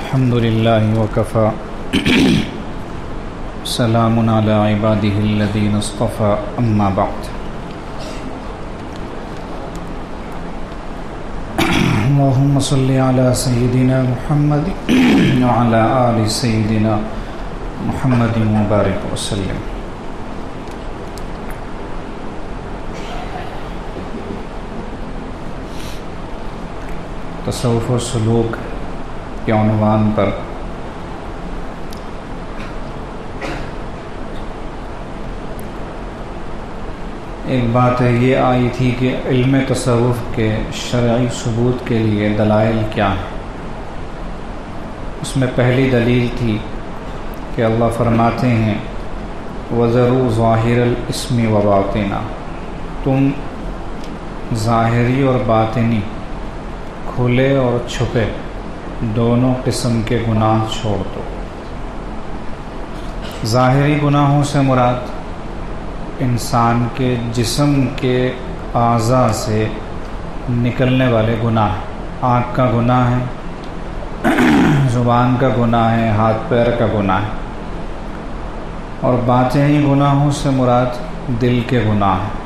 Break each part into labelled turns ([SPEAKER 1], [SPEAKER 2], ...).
[SPEAKER 1] الحمد للہ وکفی سلام علی عبادہ الذین اصطفی اما بعد اللہم صلی علی سیدنا محمد وعلی آل سیدنا محمد مبارک وسلم۔ تصوف و سلوک کے عنوان پر ایک بات یہ آئی تھی کہ علم تصوف کے شرعی ثبوت کے لیے دلائل کیا ہیں۔ اس میں پہلی دلیل تھی کہ اللہ فرماتے ہیں وَذَرُوا ظَاهِرَ الْإِسْمِ وَبَاطِنَهُ، تم ظاہری اور باطنی، کھلے اور چھپے دونوں قسم کے گناہ چھوڑ دو۔ ظاہری گناہوں سے مراد انسان کے جسم کے اعضاء سے نکلنے والے گناہ، آنکھ کا گناہ ہے، زبان کا گناہ ہے، ہاتھ پیر کا گناہ ہے، اور باطنی گناہوں سے مراد دل کے گناہ ہیں۔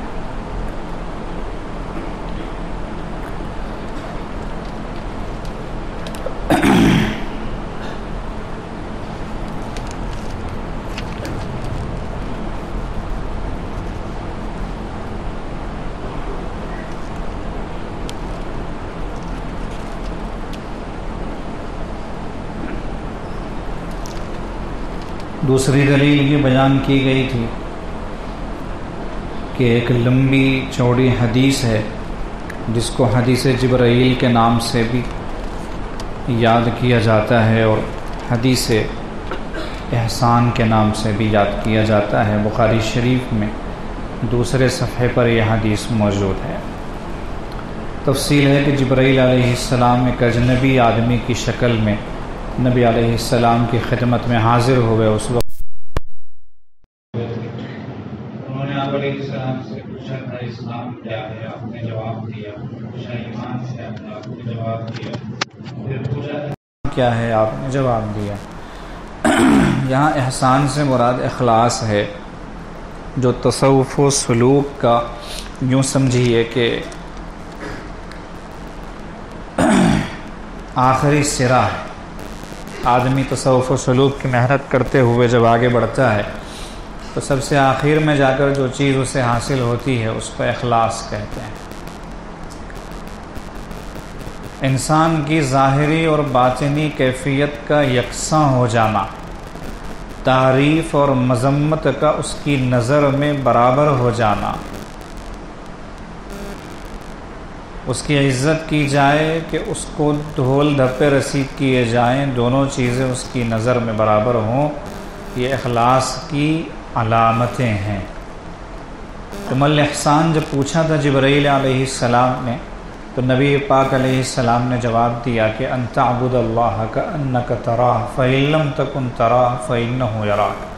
[SPEAKER 1] دوسری دلیل یہ بیان کی گئی تھی کہ ایک لمبی چوڑی حدیث ہے جس کو حدیث جبرائیل کے نام سے بھی یاد کیا جاتا ہے اور حدیث احسان کے نام سے بھی یاد کیا جاتا ہے۔ بخاری شریف میں دوسرے صفحے پر یہ حدیث موجود ہے۔ تفصیل ہے کہ جبرائیل علیہ السلام ایک اجنبی آدمی کی شکل میں نبی علیہ السلام کی خدمت میں حاضر ہوئے۔ اس وقت انہوں نے آپ علیہ السلام سے پوچھا تھا اسلام کیا ہے، آپ نے جواب دیا۔ پوچھا ایمان کیا ہے، آپ نے جواب دیا۔ پھر پوچھا کیا ہے، آپ نے جواب دیا۔ یہاں احسان سے مراد اخلاص ہے، جو تصوف و سلوک کا یوں سمجھیے کہ آخری سرا ہے۔ آدمی تصوف و سلوک کی محنت کرتے ہوئے جب آگے بڑھتا ہے تو سب سے آخر میں جا کر جو چیز اسے حاصل ہوتی ہے اس کو اخلاص کہتے ہیں۔ انسان کی ظاہری اور باطنی کیفیت کا یکساں ہو جانا، تعریف اور مذمت کا اس کی نظر میں برابر ہو جانا، اس کی عزت کی جائے کہ اس کو ڈھول دھپے رسید کیے جائیں، دونوں چیزیں اس کی نظر میں برابر ہوں، یہ اخلاص کی علامتیں ہیں۔ تو مل احسان جب پوچھا تھا جبرائیل علیہ السلام نے تو نبی پاک علیہ السلام نے جواب دیا کہ ان تعبد اللہ کأنک تراہ فإن لم تکن تراہ فإنہ یراک،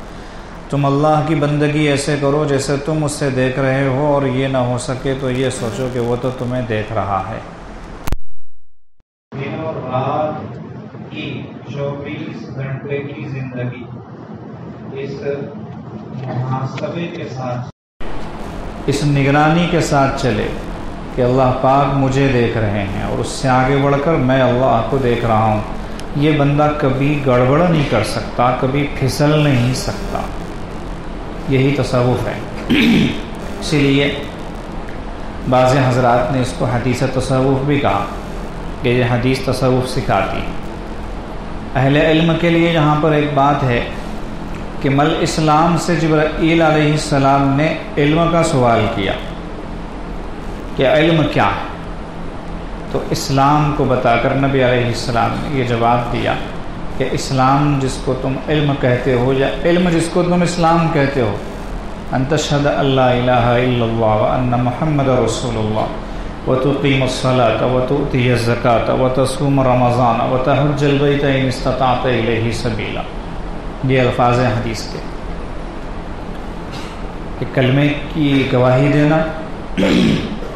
[SPEAKER 1] تم اللہ کی بندگی ایسے کرو جیسے تم اس سے دیکھ رہے ہو، اور یہ نہ ہو سکے تو یہ سوچو کہ وہ تو تمہیں دیکھ رہا ہے۔ دن اور رات کی 24 گھنٹے کی زندگی اس محاسبے کے ساتھ، اس نگرانی کے ساتھ چلے کہ اللہ پاک مجھے دیکھ رہے ہیں، اور اس سے آگے بڑھ کر میں اللہ کو دیکھ رہا ہوں، یہ بندہ کبھی گڑبڑ نہیں کر سکتا، کبھی پھسل نہیں سکتا۔ یہی تصوف ہے۔ اسی لیے بعض حضرات نے اس کو حدیث تصوف بھی کہا کہ یہ حدیث تصوف سکھاتی ہے۔ اہل علم کے لیے یہاں پر ایک بات ہے کہ مل اسلام سے جبرائیل علیہ السلام نے علم کا سوال کیا کہ علم کیا ہے، تو اسلام کو بتا کر نبی علیہ السلام نے یہ جواب دیا کہ اسلام جس کو تم علم کہتے ہو، یا علم جس کو تم اسلام کہتے ہو، ان تشہد ان لا الہ الا اللہ وان محمد رسول اللہ وتقیم الصلاۃ وتؤتی الزکاۃ وتصوم رمضان وتحج البیت ان استطعت الیہ سبیلا۔ یہ الفاظ ہیں حدیث کے کہ کلمے کی گواہی دینا،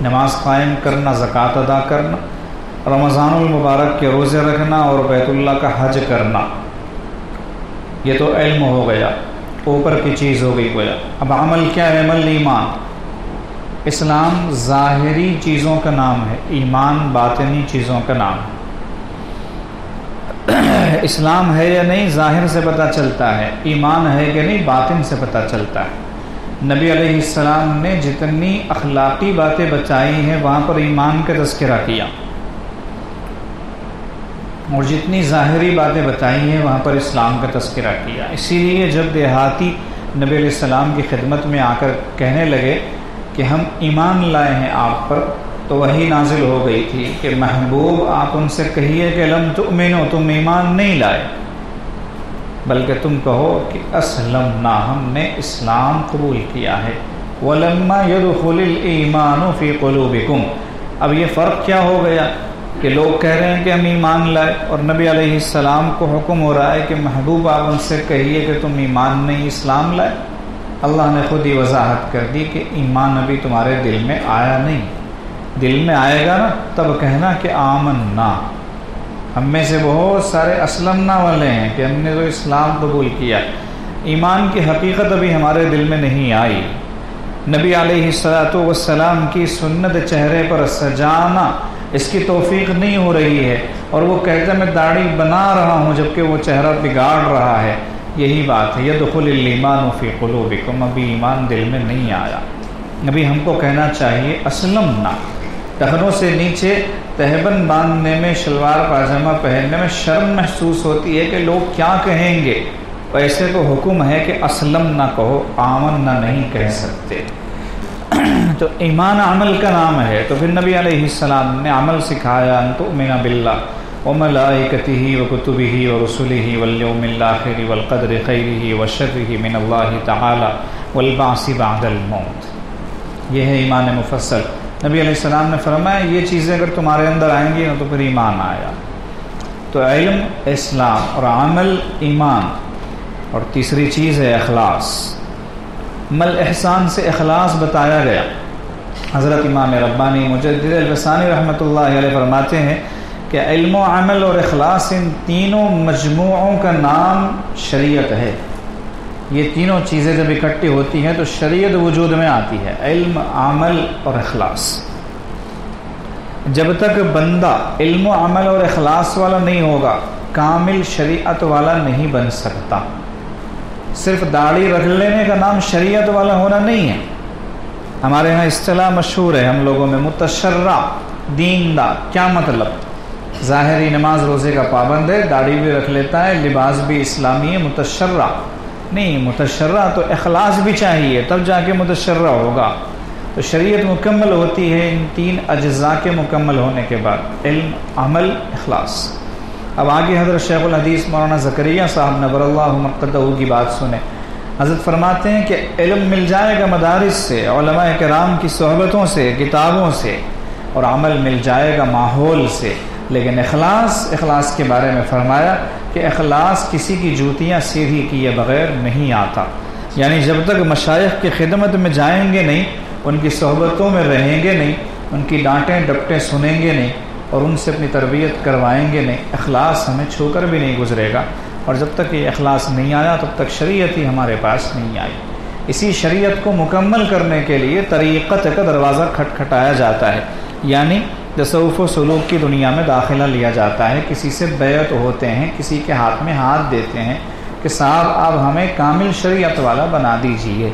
[SPEAKER 1] نماز قائم کرنا، زکوٰۃ ادا کرنا، رمضان المبارک کے روزے رکھنا اور بیت اللہ کا حج کرنا، یہ تو علم ہو گیا، اوپر کی چیز ہو گئی گویا۔ اب عمل کیا ہے؟ عمل ایمان۔ اسلام ظاہری چیزوں کا نام ہے، ایمان باطنی چیزوں کا نام ہے۔ اسلام ہے یا نہیں ظاہر سے پتہ چلتا ہے، ایمان ہے کہ نہیں باطن سے پتہ چلتا ہے۔ نبی علیہ السلام نے جتنی اخلاقی باتیں بتائی ہیں وہاں پر ایمان کا تذکرہ کیا، اور جتنی ظاہری باتیں بتائی ہیں وہاں پر اسلام کا تذکرہ کیا۔ اسی لیے جب دیہاتی نبی علیہ السلام کی خدمت میں آ کر کہنے لگے کہ ہم ایمان لائے ہیں آپ پر، تو وہی نازل ہو گئی تھی کہ محبوب آپ ان سے کہیے کہ لم تؤمنو، تم ایمان نہیں لائے، بلکہ تم کہو کہ اسلمنا، ہم نے اسلام قبول کیا ہے۔ ولما يدخل الایمان فی قلوبکم، اب یہ فرق کیا ہو گیا کہ لوگ کہہ رہے ہیں کہ ہم ایمان لائے، اور نبی علیہ السلام کو حکم ہو رہا ہے کہ محبوب آپ ان سے کہیے کہ تم ایمان نہیں اسلام لائے۔ اللہ نے خود ہی وضاحت کر دی کہ ایمان ابھی تمہارے دل میں آیا نہیں، دل میں آئے گا نا تب کہنا کہ آمنا۔ ہم میں سے بہت سارے اسلمنا والے ہیں کہ ہم نے تو اسلام قبول کیا، ایمان کی حقیقت ابھی ہمارے دل میں نہیں آئی۔ نبی علیہ السلام کی سنت چہرے پر سجانا، اس کی توفیق نہیں ہو رہی ہے، اور وہ کہتا میں داڑھی بنا رہا ہوں جبکہ وہ چہرہ بگاڑ رہا ہے۔ یہی بات ہے، یدخل الایمان فی قلوبکم، ابھی ایمان دل میں نہیں آیا۔ ابھی ہم کو کہنا چاہیے اسلمنا۔ ٹخنوں سے نیچے تہبند باندھنے میں، شلوار پاجامہ پہننے میں شرم محسوس ہوتی ہے کہ لوگ کیا کہیں گے، ویسے تو حکم ہے کہ اسلم نہ کہو، آمن نہ نہیں کہہ سکتے۔ تو ایمان عمل کا نام ہے، تو پھر نبی علیہ السلام نے عمل سکھایا، ان تؤمن باللہ وملائکتہ وکتبہ ورسلہ والیوم الآخر والقدر خیرہ وشرہ من اللہ تعالی والبعث بعد الموت۔ یہ ہے ایمان مفصل۔ نبی علیہ السلام نے فرمایا یہ چیزیں اگر تمہارے اندر آئیں گی تو پھر ایمان آیا۔ تو علم اسلام اور عمل ایمان، اور تیسری چیز ہے اخلاص۔ مل احسان سے اخلاص بتایا گیا۔ حضرت امام ربانی مجدد البسانی رحمۃ اللہ علیہ فرماتے ہیں کہ علم و عمل اور اخلاص، ان تینوں مجموعوں کا نام شریعت ہے۔ یہ تینوں چیزیں جب اکٹھی ہوتی ہیں تو شریعت وجود میں آتی ہے، علم، عمل اور اخلاص۔ جب تک بندہ علم و عمل اور اخلاص والا نہیں ہوگا، کامل شریعت والا نہیں بن سکتا۔ صرف داڑھی رکھ لینے کا نام شریعت والا ہونا نہیں ہے۔ ہمارے ہاں اصطلاح مشہور ہے ہم لوگوں میں، متشرع، دیندار۔ کیا مطلب؟ ظاہری نماز روزے کا پابند ہے، داڑھی بھی رکھ لیتا ہے، لباس بھی اسلامی ہے، متشرع نہیں۔ متشرع تو اخلاص بھی چاہیے، تب جا کے متشرع ہوگا۔ تو شریعت مکمل ہوتی ہے ان تین اجزاء کے مکمل ہونے کے بعد، علم، عمل، اخلاص۔ اب آگے حضرت شیخ الحدیث مولانا زکریا صاحب نور اللہ مقدہ کی بات سنیں۔ حضرت فرماتے ہیں کہ علم مل جائے گا مدارس سے، علماء کرام کی صحبتوں سے، کتابوں سے، اور عمل مل جائے گا ماحول سے، لیکن اخلاص کے بارے میں فرمایا کہ اخلاص کسی کی جوتیاں سیدھی کیے بغیر نہیں آتا۔ یعنی جب تک مشائخ کی خدمت میں جائیں گے نہیں، ان کی صحبتوں میں رہیں گے نہیں، ان کی ڈانٹیں ڈپٹیں سنیں گے نہیں، اور ان سے اپنی تربیت کروائیں گے نہیں، اخلاص ہمیں چھو کر بھی نہیں گزرے گا۔ اور جب تک یہ اخلاص نہیں آیا تب تک شریعت ہی ہمارے پاس نہیں آئی۔ اسی شریعت کو مکمل کرنے کے لیے طریقت کا دروازہ کھٹکھٹایا جاتا ہے، یعنی تصوف و سلوک کی دنیا میں داخلہ لیا جاتا ہے۔ کسی سے بیعت ہوتے ہیں، کسی کے ہاتھ میں ہاتھ دیتے ہیں کہ صاحب آپ ہمیں کامل شریعت والا بنا دیجئے۔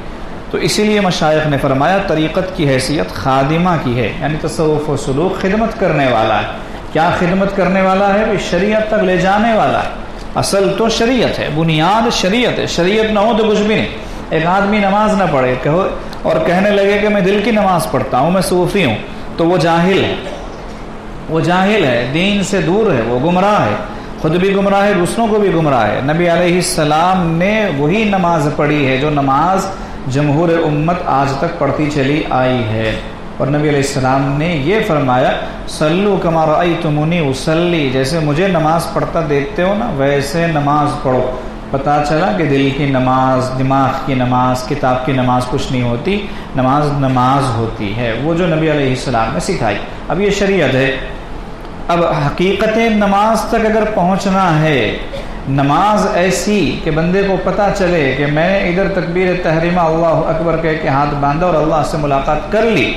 [SPEAKER 1] تو اسی لیے مشائخ نے فرمایا طریقت کی حیثیت خادمہ کی ہے، یعنی تصوف و سلوک خدمت کرنے والا ہے۔ کیا خدمت کرنے والا ہے؟ شریعت تک لے جانے والا ہے۔ اصل تو شریعت ہے، بنیاد شریعت ہے۔ شریعت نہ ہو تو کچھ بھی نہیں۔ ایک آدمی نماز نہ پڑھے اور کہنے لگے کہ میں دل کی نماز پڑھتا ہوں، میں صوفی ہوں، تو وہ جاہل ہے، وہ جاہل ہے، دین سے دور ہے، وہ گمراہ ہے، خود بھی گمراہ ہے، دوسروں کو بھی گمراہ ہے۔ نبی علیہ السلام نے وہی نماز پڑھی ہے جو نماز جمہور امت آج تک پڑھتی چلی آئی ہے، اور نبی علیہ السلام نے یہ فرمایا صلو کما رأیتمونی اصلی، جیسے مجھے نماز پڑھتا دیکھتے ہو نا ویسے نماز پڑھو۔ پتہ چلا کہ دل کی نماز، دماغ کی نماز، کتاب کی نماز کچھ نہیں ہوتی، نماز نماز ہوتی ہے، وہ جو نبی علیہ السلام نے سکھائی۔ اب یہ شریعت ہے۔ اب حقیقت نماز تک اگر پہنچنا ہے، نماز ایسی کہ بندے کو پتہ چلے کہ میں نے ادھر تکبیر تحریمہ اللہ اکبر کہہ کے ہاتھ باندھا اور اللہ سے ملاقات کر لی،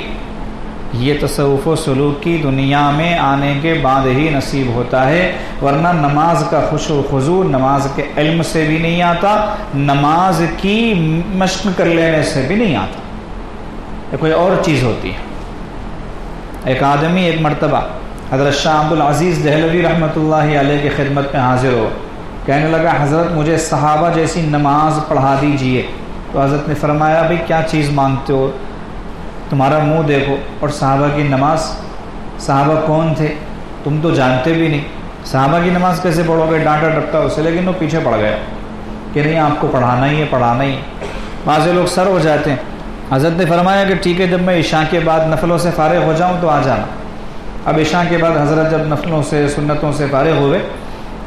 [SPEAKER 1] یہ تصوف و سلوک کی دنیا میں آنے کے بعد ہی نصیب ہوتا ہے، ورنہ نماز کا خشوع و خضوع نماز کے علم سے بھی نہیں آتا، نماز کی مشق کر لینے سے بھی نہیں آتا، یہ کوئی اور چیز ہوتی ہے۔ ایک آدمی ایک مرتبہ حضرت شاہ عبد العزیز دہلوی رحمۃ اللہ علیہ کی خدمت میں حاضر ہو، کہنے لگا حضرت مجھے صحابہ جیسی نماز پڑھا دیجئے۔ تو حضرت نے فرمایا بھئی کیا چیز مانگتے ہو، تمہارا منہ دیکھو اور صحابہ کی نماز، صحابہ کون تھے تم تو جانتے بھی نہیں، صحابہ کی نماز کیسے پڑھو گے، ڈانٹا ڈپٹا اسے، لیکن وہ پیچھے پڑ گیا کہ نہیں آپ کو پڑھانا ہی ہے پڑھانا ہی ہے۔ بعض لوگ سر ہو جاتے ہیں، حضرت نے فرمایا کہ ٹھیک ہے جب میں عشاء کے بعد نفلوں سے فارغ ہو جاؤں تو آ جانا۔ اب عشاء کے بعد حضرت جب نفلوں سے سنتوں سے فارغ ہوئے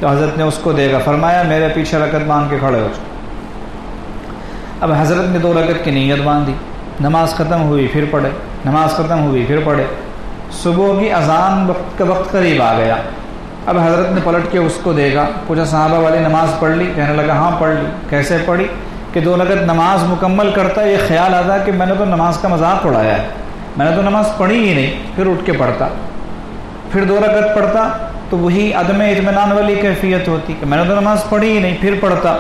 [SPEAKER 1] تو حضرت نے اس کو دیکھا، فرمایا میرے پیچھے رکعت باندھ کے کھڑے ہو جاؤ۔ اب حضرت نے 2 رکعت کی نیت باندھی، نماز ختم ہوئی پھر پڑھے، نماز ختم ہوئی پھر پڑھے، صبح کی اذان کا وقت قریب آ گیا۔ اب حضرت نے پلٹ کے اس کو دیکھا، پوچھا صحابہ والی نماز پڑھ لی؟ کہنے لگا ہاں پڑھ لی۔ کیسے پڑھی؟ کہ 2 رکعت نماز مکمل کرتا یہ خیال آتا کہ میں نے تو نماز کا مذاق اڑایا ہے، میں نے تو نماز پڑھی ہی نہیں، پھر اٹھ کے پڑھتا، پھر 2 رکعت پڑھتا تو وہی عدم اطمینان والی کیفیت ہوتی کہ میں نے تو نماز پڑھی ہی نہیں، پھر پڑھتا۔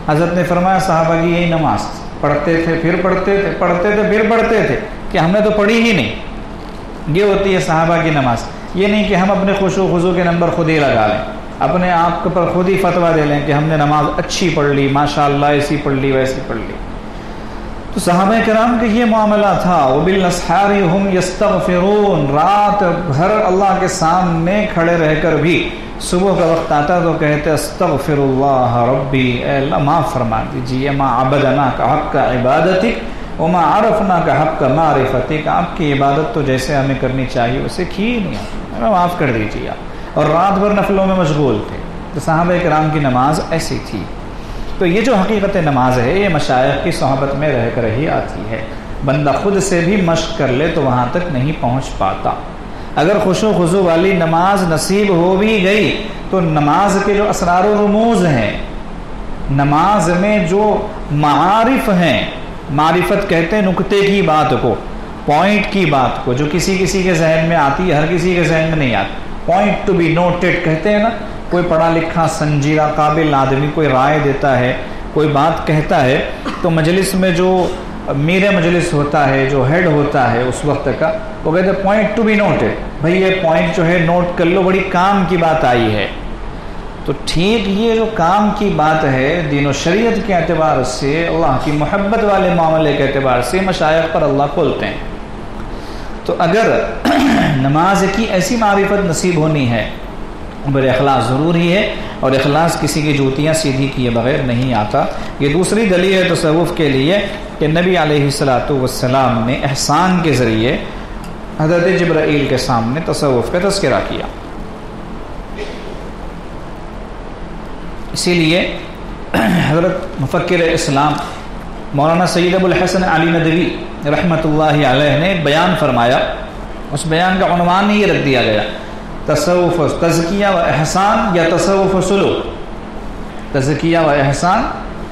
[SPEAKER 1] حضرت نے فرمایا صحابہ کی یہی نماز، پڑھتے تھے پھر پڑھتے تھے، پڑھتے تھے پھر پڑھتے تھے، کہ ہم نے تو پڑھی ہی نہیں۔ یہ ہوتی ہے صحابہ کی نماز۔ یہ نہیں کہ ہم اپنے خشوع و خضوع کے نمبر خود ہی لگا لیں، اپنے آپ پر خود ہی فتویٰ دے لیں کہ ہم نے نماز اچھی پڑھ لی، ماشاءاللہ ایسی پڑھ لی ویسی پڑھ لی۔ تو صحابہ کرام کا یہ معاملہ تھا، وبالاسحار هم یستغفرون، رات بھر اللہ کے سامنے کھڑے رہ کر بھی صبح کا وقت آتا تو کہتے استغفر اللہ ربی، اے اللہ معاف فرما دیجیے، ما عبدنا کا حق کا عبادتک وما عرفنا کا حق کا معرفتک، آپ کی عبادت تو جیسے ہمیں کرنی چاہیے اسے کی نہیں، ہمیں معاف کر دیجیے آپ۔ اور رات بھر نفلوں میں مشغول تھے۔ تو صحابہ کرام کی نماز ایسی تھی۔ تو یہ جو حقیقت نماز ہے یہ مشائخ کی صحبت میں رہ کر ہی آتی ہے، بندہ خود سے بھی مشق کر لے تو وہاں تک نہیں پہنچ پاتا۔ اگر خشوع و خضوع والی نماز نصیب ہو بھی گئی تو نماز کے جو اسرار و رموز ہیں، نماز میں جو معارف ہیں، معرفت کہتے ہیں نکتے کی بات کو، پوائنٹ کی بات کو، جو کسی کسی کے ذہن میں آتی ہے، ہر کسی کے ذہن میں نہیں آتی، پوائنٹ ٹو بی نوٹڈ کہتے ہیں نا۔ کوئی پڑھا لکھا سنجیدہ قابل آدمی کوئی رائے دیتا ہے، کوئی بات کہتا ہے تو مجلس میں جو میر مجلس ہوتا ہے، جو ہیڈ ہوتا ہے اس وقت کا، وہ کہتے ہیں پوائنٹ ٹو بی نوٹڈ، بھئی یہ پوائنٹ جو ہے نوٹ کر لو، بڑی کام کی بات آئی ہے۔ تو ٹھیک یہ جو کام کی بات ہے دین و شریعت کے اعتبار سے، اللہ کی محبت والے معاملے کے اعتبار سے مشائخ پر اللہ کھولتے ہیں۔ تو اگر نماز کی ایسی معرفت نصیب ہونی ہے، بر اخلاص ضروری ہے، اور اخلاص کسی کی جوتیاں سیدھی کیے بغیر نہیں آتا۔ یہ دوسری دلیل ہے تصوف کے لیے کہ نبی علیہ السلام نے احسان کے ذریعے حضرت جبرائیل کے سامنے تصوف کا تذکرہ کیا۔ اسی لیے حضرت مفکر اسلام مولانا سید ابو الحسن علی ندوی رحمۃ اللہ علیہ نے بیان فرمایا، اس بیان کا عنوان ہی یہ رکھ دیا گیا، تصوف تزکیہ و احسان یا تصوف و سلوک، تزکیہ و احسان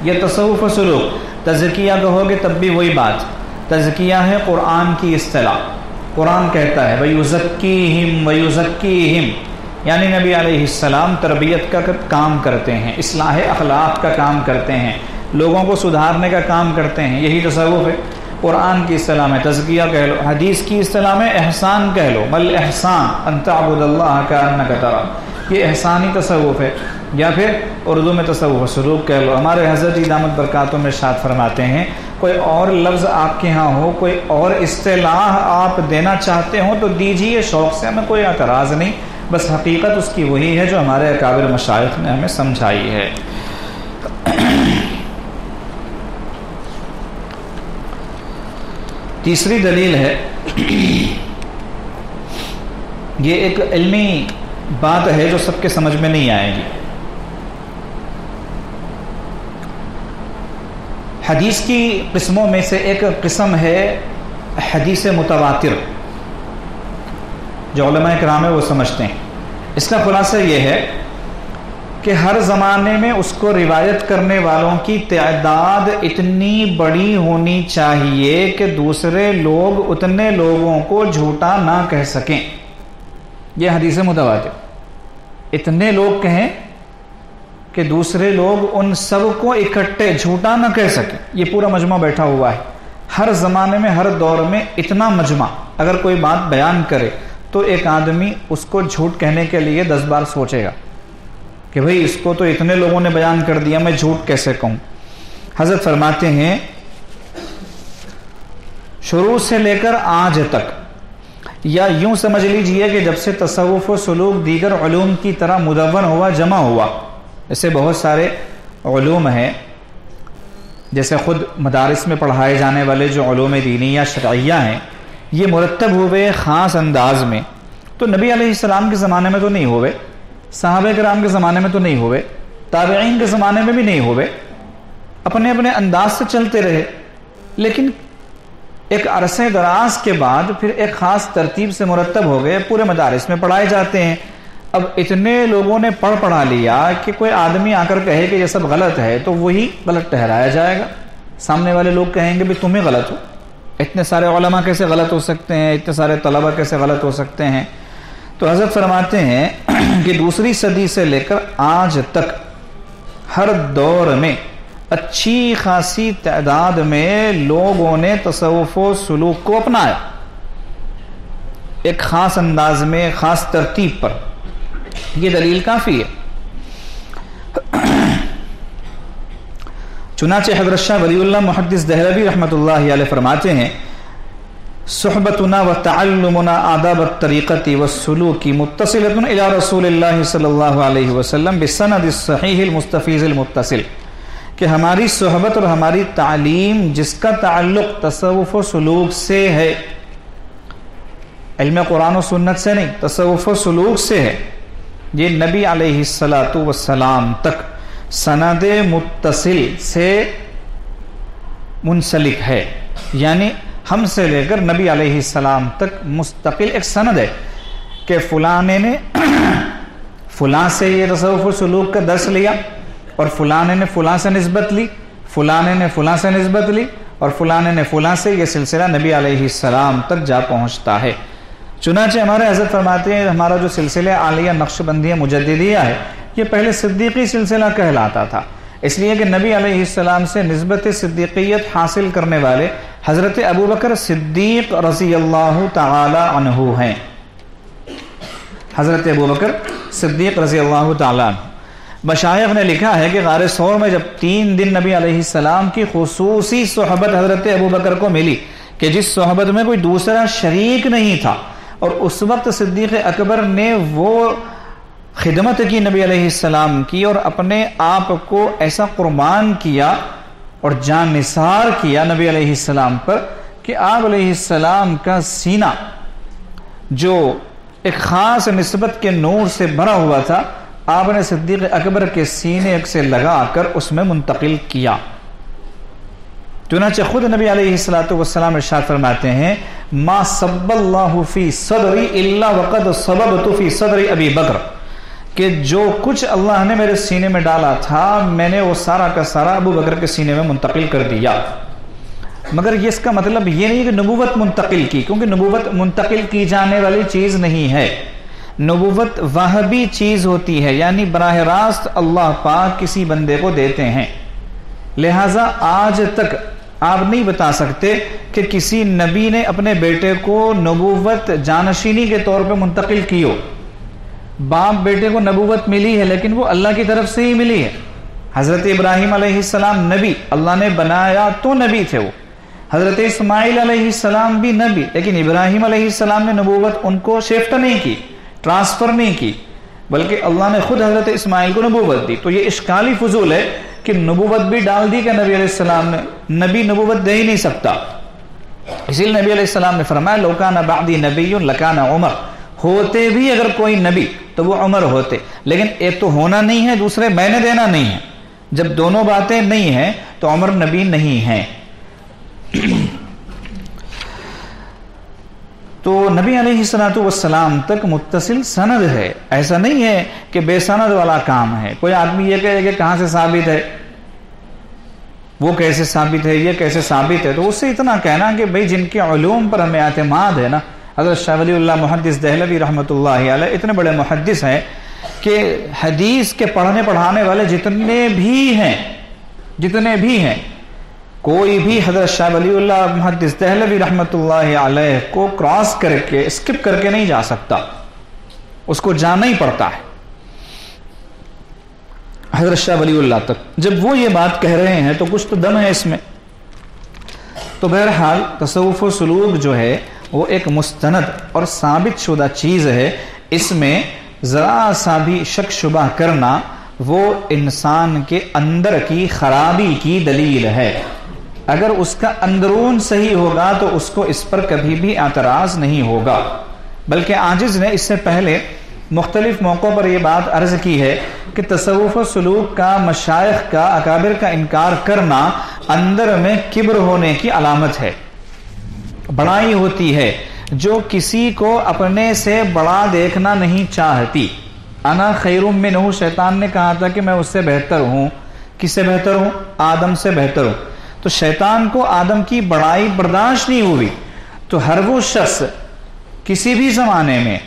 [SPEAKER 1] یا تصوف و سلوک۔ تزکیہ کہو گے تب بھی وہی بات، تزکیہ ہے قرآن کی اصطلاح، قرآن کہتا ہے وَيُزَكِّيهِمْ وَيُزَكِّيهِمْ، یعنی نبی علیہ السلام تربیت کا کام کرتے ہیں، اصلاح اخلاق کا کام کرتے ہیں، لوگوں کو سدھارنے کا کام کرتے ہیں، یہی تصوف ہے۔ قرآن کی اصطلاح میں تزکیہ کہہ لو، حدیث کی اصطلاح میں احسان کہہ لو، بل احسان ان تعبد اللہ کأنک تراہ، یہ احسانی تصوف ہے، یا پھر اردو میں تصوف سلوک کہہ لو۔ ہمارے حضرت دامت برکاتہم میں ارشاد فرماتے ہیں کوئی اور لفظ آپ کے ہاں ہو، کوئی اور اصطلاح آپ دینا چاہتے ہوں تو دیجیے، شوق سے، ہمیں کوئی اعتراض نہیں، بس حقیقت اس کی وہی ہے جو ہمارے اکابر مشائخ نے ہمیں سمجھائی ہے۔ تیسری دلیل ہے، یہ ایک علمی بات ہے جو سب کے سمجھ میں نہیں آئے گی۔ حدیث کی قسموں میں سے ایک قسم ہے حدیث متواتر، جو علماء کرام ہے وہ سمجھتے ہیں۔ اس کا خلاصہ یہ ہے کہ ہر زمانے میں اس کو روایت کرنے والوں کی تعداد اتنی بڑی ہونی چاہیے کہ دوسرے لوگ اتنے لوگوں کو جھوٹا نہ کہہ سکیں. یہ حدیث متواتر. اتنے لوگ کہیں کہ دوسرے لوگ ان سب کو اکٹھے جھوٹا نہ کہہ سکیں. یہ پورا مجمع بیٹھا ہوا ہے. ہر زمانے میں ہر دور میں اتنا مجمع اگر کوئی بات بیان کرے تو ایک آدمی اس کو جھوٹ کہنے کے لیے 10 بار سوچے گا کہ بھئی اس کو تو اتنے لوگوں نے بیان کر دیا، میں جھوٹ کیسے کہوں. حضرت فرماتے ہیں شروع سے لے کر آج تک، یا یوں سمجھ لیجئے کہ جب سے تصوف و سلوک دیگر علوم کی طرح مدون ہوا، جمع ہوا، ایسے بہت سارے علوم ہیں جیسے خود مدارس میں پڑھائے جانے والے جو علوم دینیہ شرعیہ ہیں، یہ مرتب ہوئے خاص انداز میں. تو نبی علیہ السلام کے زمانے میں تو نہیں ہوئے، صحابہ کرام کے زمانے میں تو نہیں ہوئے، تابعین کے زمانے میں بھی نہیں ہوئے، اپنے اپنے انداز سے چلتے رہے. لیکن ایک عرصے دراز کے بعد پھر ایک خاص ترتیب سے مرتب ہو گئے، پورے مدارس میں پڑھائے جاتے ہیں. اب اتنے لوگوں نے پڑھا لیا کہ کوئی آدمی آ کر کہے کہ یہ سب غلط ہے تو وہی غلط ٹھہرایا جائے گا. سامنے والے لوگ کہیں گے بھی تم ہی غلط ہو. اتنے سارے علماء کیسے غلط ہو سکتے ہیں، اتنے سارے طلبہ کیسے غلط ہو سکتے ہیں. تو حضرت فرماتے ہیں کہ دوسری صدی سے لے کر آج تک ہر دور میں اچھی خاصی تعداد میں لوگوں نے تصوف و سلوک کو اپنایا، ایک خاص انداز میں، خاص ترتیب پر. یہ دلیل کافی ہے. چنانچہ حضرت شاہ ولی اللہ محدث دہلوی رحمۃ اللہ علیہ فرماتے ہیں صحبتنا و تعلمنا آداب الطریقۃ والسلوک متصلۃ الی رسول اللہ صلی اللہ علیہ وسلم بسند الصحیح المستفیض المتصل، کہ ہماری صحبت اور ہماری تعلیم جس کا تعلق تصوف و سلوک سے ہے، علم قرآن و سنت سے نہیں، تصوف و سلوک سے ہے، یہ نبی علیہ السلام تک سند متصل سے منسلک ہے. یعنی ہم سے لے کر نبی علیہ السلام تک مستقل ایک سند ہے کہ فلانے نے فلاں سے یہ تصوف و سلوک کا درس لیا، اور فلانے نے فلاں سے نسبت لی، فلانے نے فلاں سے نسبت لی، اور فلانے نے فلاں سے. یہ سلسلہ نبی علیہ السلام تک جا پہنچتا ہے. چنانچہ ہمارے حضرت فرماتے ہیں ہمارا جو سلسلہ عالیہ نقشبندیہ مجددیہ ہے یہ پہلے صدیقی سلسلہ کہلاتا تھا، اس لیے کہ نبی علیہ السلام سے نسبت صدیقیت حاصل کرنے والے حضرت ابوبکر صدیق رضی اللہ تعالی عنہ ہیں. حضرت ابوبکر صدیق رضی اللہ تعالی عنہ. مشائخ نے لکھا ہے کہ غار ثور میں جب 3 دن نبی علیہ السلام کی خصوصی صحبت حضرت ابوبکر کو ملی کہ جس صحبت میں کوئی دوسرا شریک نہیں تھا، اور اس وقت صدیق اکبر نے وہ خدمت کی نبی علیہ السلام کی اور اپنے آپ کو ایسا قربان کیا اور جان نثار کیا نبی علیہ السلام پر کہ آپ علیہ السلام کا سینہ جو ایک خاص نسبت کے نور سے بھرا ہوا تھا، آپ نے صدیق اکبر کے سینے سے لگا کر اس میں منتقل کیا. چنانچہ خود نبی علیہ السلام ارشاد فرماتے ہیں ما صب اللہ فی صدری الا وقد صببت فی صدر ابی بکر، کہ جو کچھ اللہ نے میرے سینے میں ڈالا تھا میں نے وہ سارا کا سارا ابو بکر کے سینے میں منتقل کر دیا. مگر یہ اس کا مطلب یہ نہیں کہ نبوت منتقل کی، کیونکہ نبوت منتقل کی جانے والی چیز نہیں ہے. نبوت وہبی چیز ہوتی ہے، یعنی براہ راست اللہ پاک کسی بندے کو دیتے ہیں. لہٰذا آج تک آپ نہیں بتا سکتے کہ کسی نبی نے اپنے بیٹے کو نبوت جانشینی کے طور پہ منتقل کی ہو. باپ بیٹے کو نبوت ملی ہے لیکن وہ اللہ کی طرف سے ہی ملی ہے. حضرت ابراہیم علیہ السلام نبی، اللہ نے بنایا تو نبی تھے وہ. حضرت اسماعیل علیہ السلام بھی نبی، لیکن ابراہیم علیہ السلام نے نبوت ان کو شفٹ نہیں کی، ٹرانسفر نہیں کی، بلکہ اللہ نے خود حضرت اسماعیل کو نبوت دی. تو یہ اشکالی فضول ہے کہ نبوت بھی ڈال دی کہ نبی علیہ السلام نے. نبی نبوت دے ہی نہیں سکتا. اسی لیے نبی علیہ السلام نے فرمایا لو کان بعدی نبی لکان عمر، ہوتے بھی اگر کوئی نبی تو وہ عمر ہوتے. لیکن ایک تو ہونا نہیں ہے، دوسرے میں نے دینا نہیں ہے. جب دونوں باتیں نہیں ہیں تو عمر نبی نہیں ہیں. تو نبی علیہ الصلوۃ والسلام تک متصل سند ہے، ایسا نہیں ہے کہ بے سند والا کام ہے۔ کوئی آدمی یہ کہے کہ کہاں سے ثابت ہے، وہ کیسے ثابت ہے، یہ کیسے ثابت ہے، تو اس سے اتنا کہنا کہ بھئی جن کے علوم پر ہمیں اعتماد ہے نا، حضرت شاہ ولی اللہ محدث دہلوی رحمۃ اللہ علیہ اتنے بڑے محدث ہیں کہ حدیث کے پڑھنے پڑھانے والے جتنے بھی ہیں کوئی بھی حضرت شاہ ولی اللہ محدث دہلوی رحمۃ اللہ علیہ کو کراس کر کے اسکپ کر کے نہیں جا سکتا، اس کو جانا ہی پڑتا ہے حضرت شاہ ولی اللہ تک۔ جب وہ یہ بات کہہ رہے ہیں تو کچھ تو دم ہے اس میں۔ تو بہرحال تصوف و سلوک جو ہے وہ ایک مستند اور ثابت شدہ چیز ہے، اس میں ذرا سا بھی شک شبہ کرنا وہ انسان کے اندر کی خرابی کی دلیل ہے۔ اگر اس کا اندرون صحیح ہوگا تو اس کو اس پر کبھی بھی اعتراض نہیں ہوگا، بلکہ عاجز نے اس سے پہلے مختلف موقعوں پر یہ بات عرض کی ہے کہ تصوف و سلوک کا، مشائخ کا، اکابر کا انکار کرنا اندر میں کبر ہونے کی علامت ہے، بڑائی ہوتی ہے جو کسی کو اپنے سے بڑا دیکھنا نہیں چاہتی۔ انا خیر منہ، شیطان نے کہا تھا کہ میں اس سے بہتر ہوں۔ کس سے بہتر ہوں؟ آدم سے بہتر ہوں۔ تو شیطان کو آدم کی بڑائی برداشت نہیں ہوئی، تو ہر وہ شخص کسی بھی زمانے میں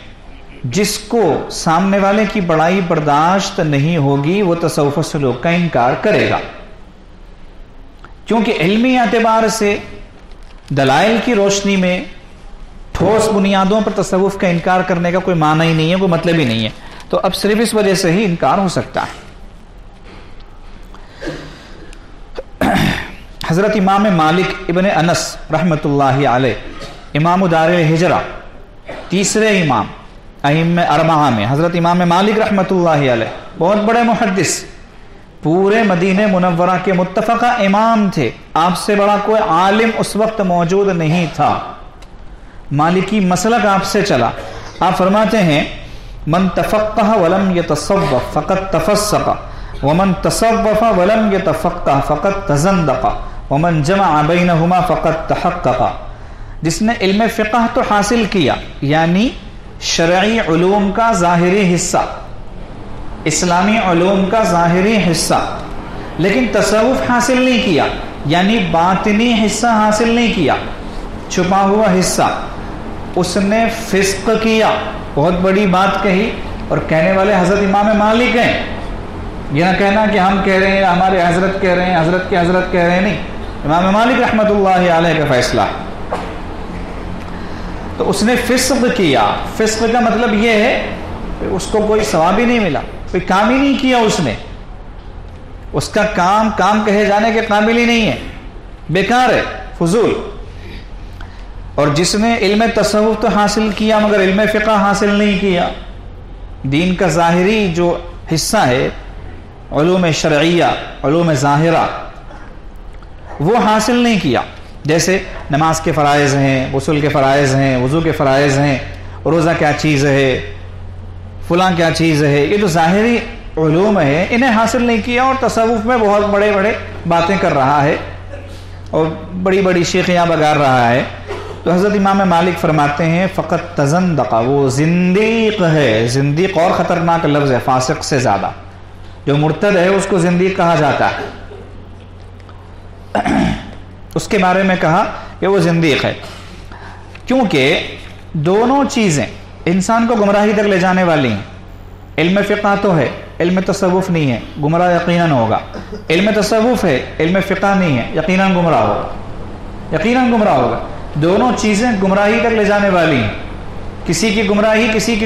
[SPEAKER 1] جس کو سامنے والے کی بڑائی برداشت نہیں ہوگی وہ تصوف و سلوک کا انکار کرے گا، کیونکہ علمی اعتبار سے دلائل کی روشنی میں ٹھوس بنیادوں پر تصوف کا انکار کرنے کا کوئی معنی ہی نہیں ہے، کوئی مطلب ہی نہیں ہے، تو اب صرف اس وجہ سے ہی انکار ہو سکتا ہے۔ حضرت امام مالک ابن انس رحمۃ اللہ علیہ، امام دار الہجرہ، تیسرے امام ائمہ اربعہ میں حضرت امام مالک رحمۃ اللہ علیہ بہت بڑے محدث، پورے مدینہ منورہ کے متفقہ امام تھے، آپ سے بڑا کوئی عالم اس وقت موجود نہیں تھا، مالکی مسلک آپ سے چلا۔ آپ فرماتے ہیں من تفقہ ولم یتصوف فقد تفسق، ومن تصوف ولم یتفقہ فقد تزندق، ومن جمع بینہما فقد تحقق۔ جس نے علم فقہ تو حاصل کیا، یعنی شرعی علوم کا ظاہری حصہ، اسلامی علوم کا ظاہری حصہ، لیکن تصوف حاصل نہیں کیا، یعنی باطنی حصہ حاصل نہیں کیا، چھپا ہوا حصہ، اس نے فسق کیا۔ بہت بڑی بات کہی، اور کہنے والے حضرت امام مالک ہیں، یہ نہ کہنا کہ ہم کہہ رہے ہیں، ہمارے حضرت کہہ رہے ہیں، حضرت کے حضرت کہہ رہے ہیں، نہیں، امام مالک رحمۃ اللہ علیہ کا فیصلہ ہے۔ تو اس نے فسق کیا، فسق کا مطلب یہ ہے کہ اس کو کوئی ثواب ہی نہیں ملا، کوئی کام ہی نہیں کیا، اس نے، اس کا کام کہے جانے کے قابل ہی نہیں ہے، بیکار ہے، فضول۔ اور جس نے علم تصوف تو حاصل کیا مگر علم فقہ حاصل نہیں کیا، دین کا ظاہری جو حصہ ہے، علوم شرعیہ، علوم ظاہرہ، وہ حاصل نہیں کیا، جیسے نماز کے فرائض ہیں، غسل کے فرائض ہیں، وضو کے فرائض ہیں، روزہ کیا چیز ہے، فلاں کیا چیز ہے، یہ جو ظاہری علوم ہے انہیں حاصل نہیں کیا، اور تصوف میں بہت بڑے باتیں کر رہا ہے اور بڑی بڑی شیخیاں بگار رہا ہے۔ تو حضرت امام مالک فرماتے ہیں فقط تزندق، وہ زندیق ہے، زندیق اور خطرناک لفظ ہے فاسق سے زیادہ، جو مرتد ہے اس کو زندیق کہا جاتا ہے، اس کے بارے میں کہا کہ وہ زندیق ہے، کیونکہ دونوں چیزیں انسان کو گمراہی تک لے جانے والی ہیں۔ علم فقہ تو ہے، علم تصوف نہیں ہے، گمراہ یقیناً ہوگا، علم تصوف ہے، علم فقہ نہیں ہے، یقیناً گمراہ ہوگا، یقیناً گمراہ ہوگا۔ دونوں چیزیں گمراہی تک لے جانے والی ہیں، کسی کی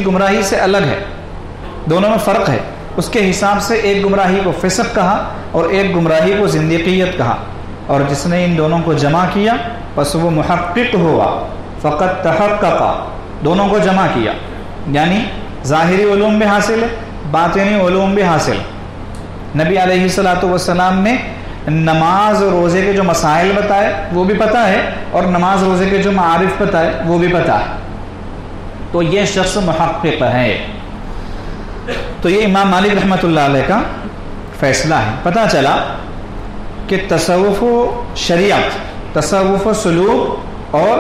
[SPEAKER 1] گمراہی سے الگ ہے، دونوں میں فرق ہے، اس کے حساب سے ایک گمراہی کو فسق کہا اور ایک گمراہی کو زندیقیت کہا، اور جس نے ان دونوں کو جمع کیا پس وہ محقق ہوا، فقط تحقق، دونوں کو جمع کیا، یعنی ظاہری علوم بھی حاصل ہے، باطنی علوم بھی حاصل۔ نبی علیہ الصلوۃ والسلام نے نماز اور روزے کے جو مسائل بتائے وہ بھی پتہ ہے، اور نماز روزے کے جو معارف بتائے وہ بھی پتہ ہے، تو یہ شخص محقق ہے۔ تو یہ امام مالک رحمۃ اللہ علیہ کا فیصلہ ہے۔ پتہ چلا کہ تصوف و شریعت، تصوف و سلوک اور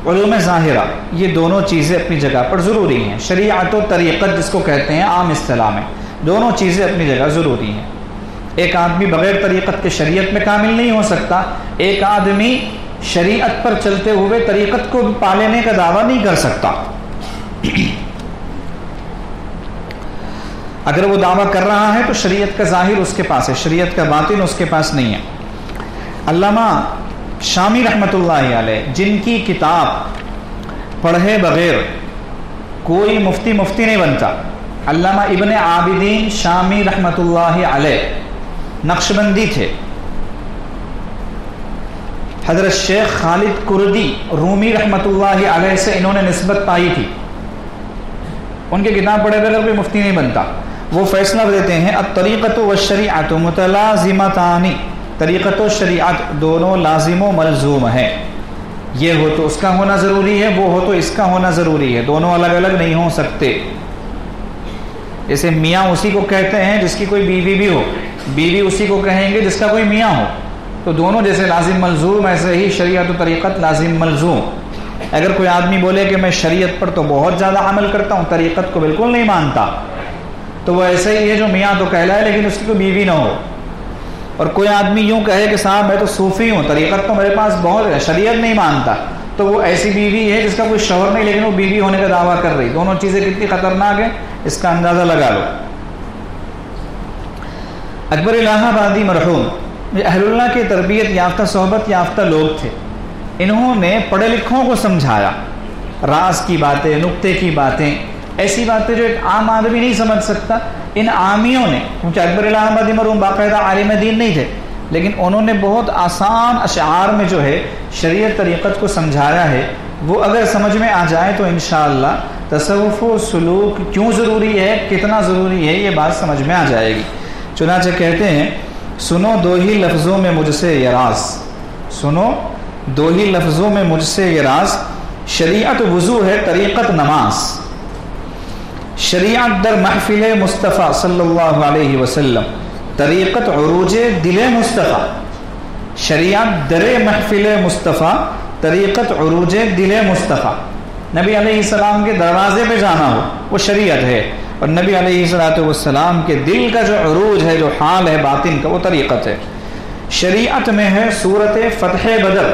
[SPEAKER 1] علوم ظاہرہ، یہ دونوں چیزیں اپنی جگہ پر ضروری ہیں. شریعت و طریقت جس کو کہتے ہیں عام اصطلاح میں، دونوں چیزیں اپنی جگہ ضروری ہیں. ایک آدمی بغیر طریقت کے شریعت میں کامل نہیں ہو سکتا. ایک آدمی شریعت پر چلتے ہوئے طریقت کو بھی پا لینے کا دعویٰ نہیں کر سکتا. اگر وہ دعویٰ کر رہا ہے تو شریعت کا ظاہر اس کے پاس ہے، شریعت کا باطن اس کے پاس نہیں ہے. علامہ شامی رحمۃ اللہ علیہ، جن کی کتاب پڑھے بغیر کوئی مفتی نہیں بنتا، علامہ ابن عابدین شامی رحمۃ اللہ علیہ نقشبندی تھے. حضرت شیخ خالد کردی رومی رحمۃ اللہ علیہ سے انہوں نے نسبت پائی تھی. ان کی کتاب پڑھے بغیر کوئی مفتی نہیں بنتا. وہ فیصلہ دیتے ہیں الطریقۃ والشریعۃ متلازمتان، طریقت و شریعت دونوں لازم و ملزوم ہیں. یہ ہو تو اس کا ہونا ضروری ہے، وہ ہو تو اس کا ہونا ضروری ہے، دونوں الگ الگ نہیں ہو سکتے. جیسے میاں اسی کو کہتے ہیں جس کی کوئی بیوی بھی ہو، بیوی اسی کو کہیں گے جس کا کوئی میاں ہو. تو دونوں جیسے لازم ملزوم، ایسے ہی شریعت و طریقت لازم ملزوم. اگر کوئی آدمی بولے کہ میں شریعت پر تو بہت زیادہ عمل کرتا ہوں، طریقت کو بالکل نہیں مانتا، تو وہ ایسے ہی ہے جو میاں تو کہلائے لیکن اس کی کوئی بیوی نہ ہو. اور کوئی آدمی یوں کہے کہ صاحب میں تو صوفی ہوں، طریقت تو میرے پاس بہت ہے، شریعت نہیں مانتا، تو وہ ایسی بیوی ہے جس کا کوئی شوہر نہیں لیکن وہ بیوی ہونے کا دعویٰ کر رہی. دونوں چیزیں کتنی خطرناک ہیں اس کا اندازہ لگا لو. اکبر الہ آبادی مرحوم یہ اہل اللہ کے تربیت یافتہ صحبت یافتہ لوگ تھے. انہوں نے پڑھے لکھوں کو سمجھایا راز کی باتیں، نکتے کی باتیں، ایسی باتیں جو ایک عام آدمی نہیں سمجھ سکتا. ان عامیوں نے، کیونکہ اکبر الہ آبادی مرحوم باقاعدہ عالم دین نہیں تھے، لیکن انہوں نے بہت آسان اشعار میں جو ہے شریعت طریقت کو سمجھایا ہے. وہ اگر سمجھ میں آ جائے تو انشاءاللہ تصوف و سلوک کیوں ضروری ہے، کتنا ضروری ہے، یہ بات سمجھ میں آ جائے گی. چنانچہ کہتے ہیں سنو دو ہی لفظوں میں مجھ سے یہ راز، سنو دو ہی لفظوں میں مجھ سے یہ راز، شریعت وضو ہے طریقت نماز. شریعت در محفل مصطفیٰ صلی اللہ علیہ وسلم، طریقت عروج دل مصطفیٰ. شریعت در محفل مصطفیٰ، طریقت عروج دل مصطفیٰ. نبی علیہ السلام کے دروازے پہ جانا ہو وہ شریعت ہے، اور نبی علیہ السلام کے دل کا جو عروج ہے، جو حال ہے باطن کا، وہ طریقت ہے. شریعت میں ہے صورت فتح بدر،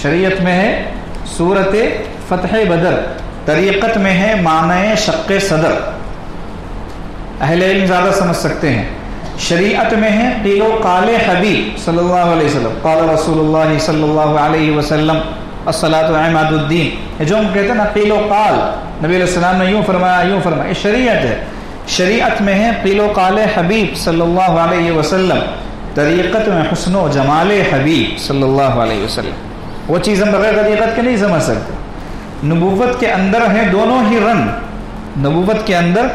[SPEAKER 1] شریعت میں ہے صورت فتح بدر. طریقت میں ہے معنی شق صدر. اہل علم زیادہ سمجھ سکتے ہیں. شریعت میں ہے قیل و قال حبیب صلی اللہ علیہ وسلم، قال رسول اللہ صلی اللہ علیہ وسلم الصلاۃ عماد الدین. یہ جو ہم کہتے ہیں نا قیل و قال، نبی علیہ السلام نے یوں فرمایا یوں فرمایا، یہ شریعت ہے. شریعت میں ہے قیل و قال حبیب صلی اللہ علیہ وسلم. طریقت میں حسن و جمال حبیب صلی اللہ علیہ وسلم. وہ چیز ہم بغیر طریقت کے نہیں سمجھ سکتے. نبوت کے اندر ہیں دونوں ہی رنگ، نبوت کے اندر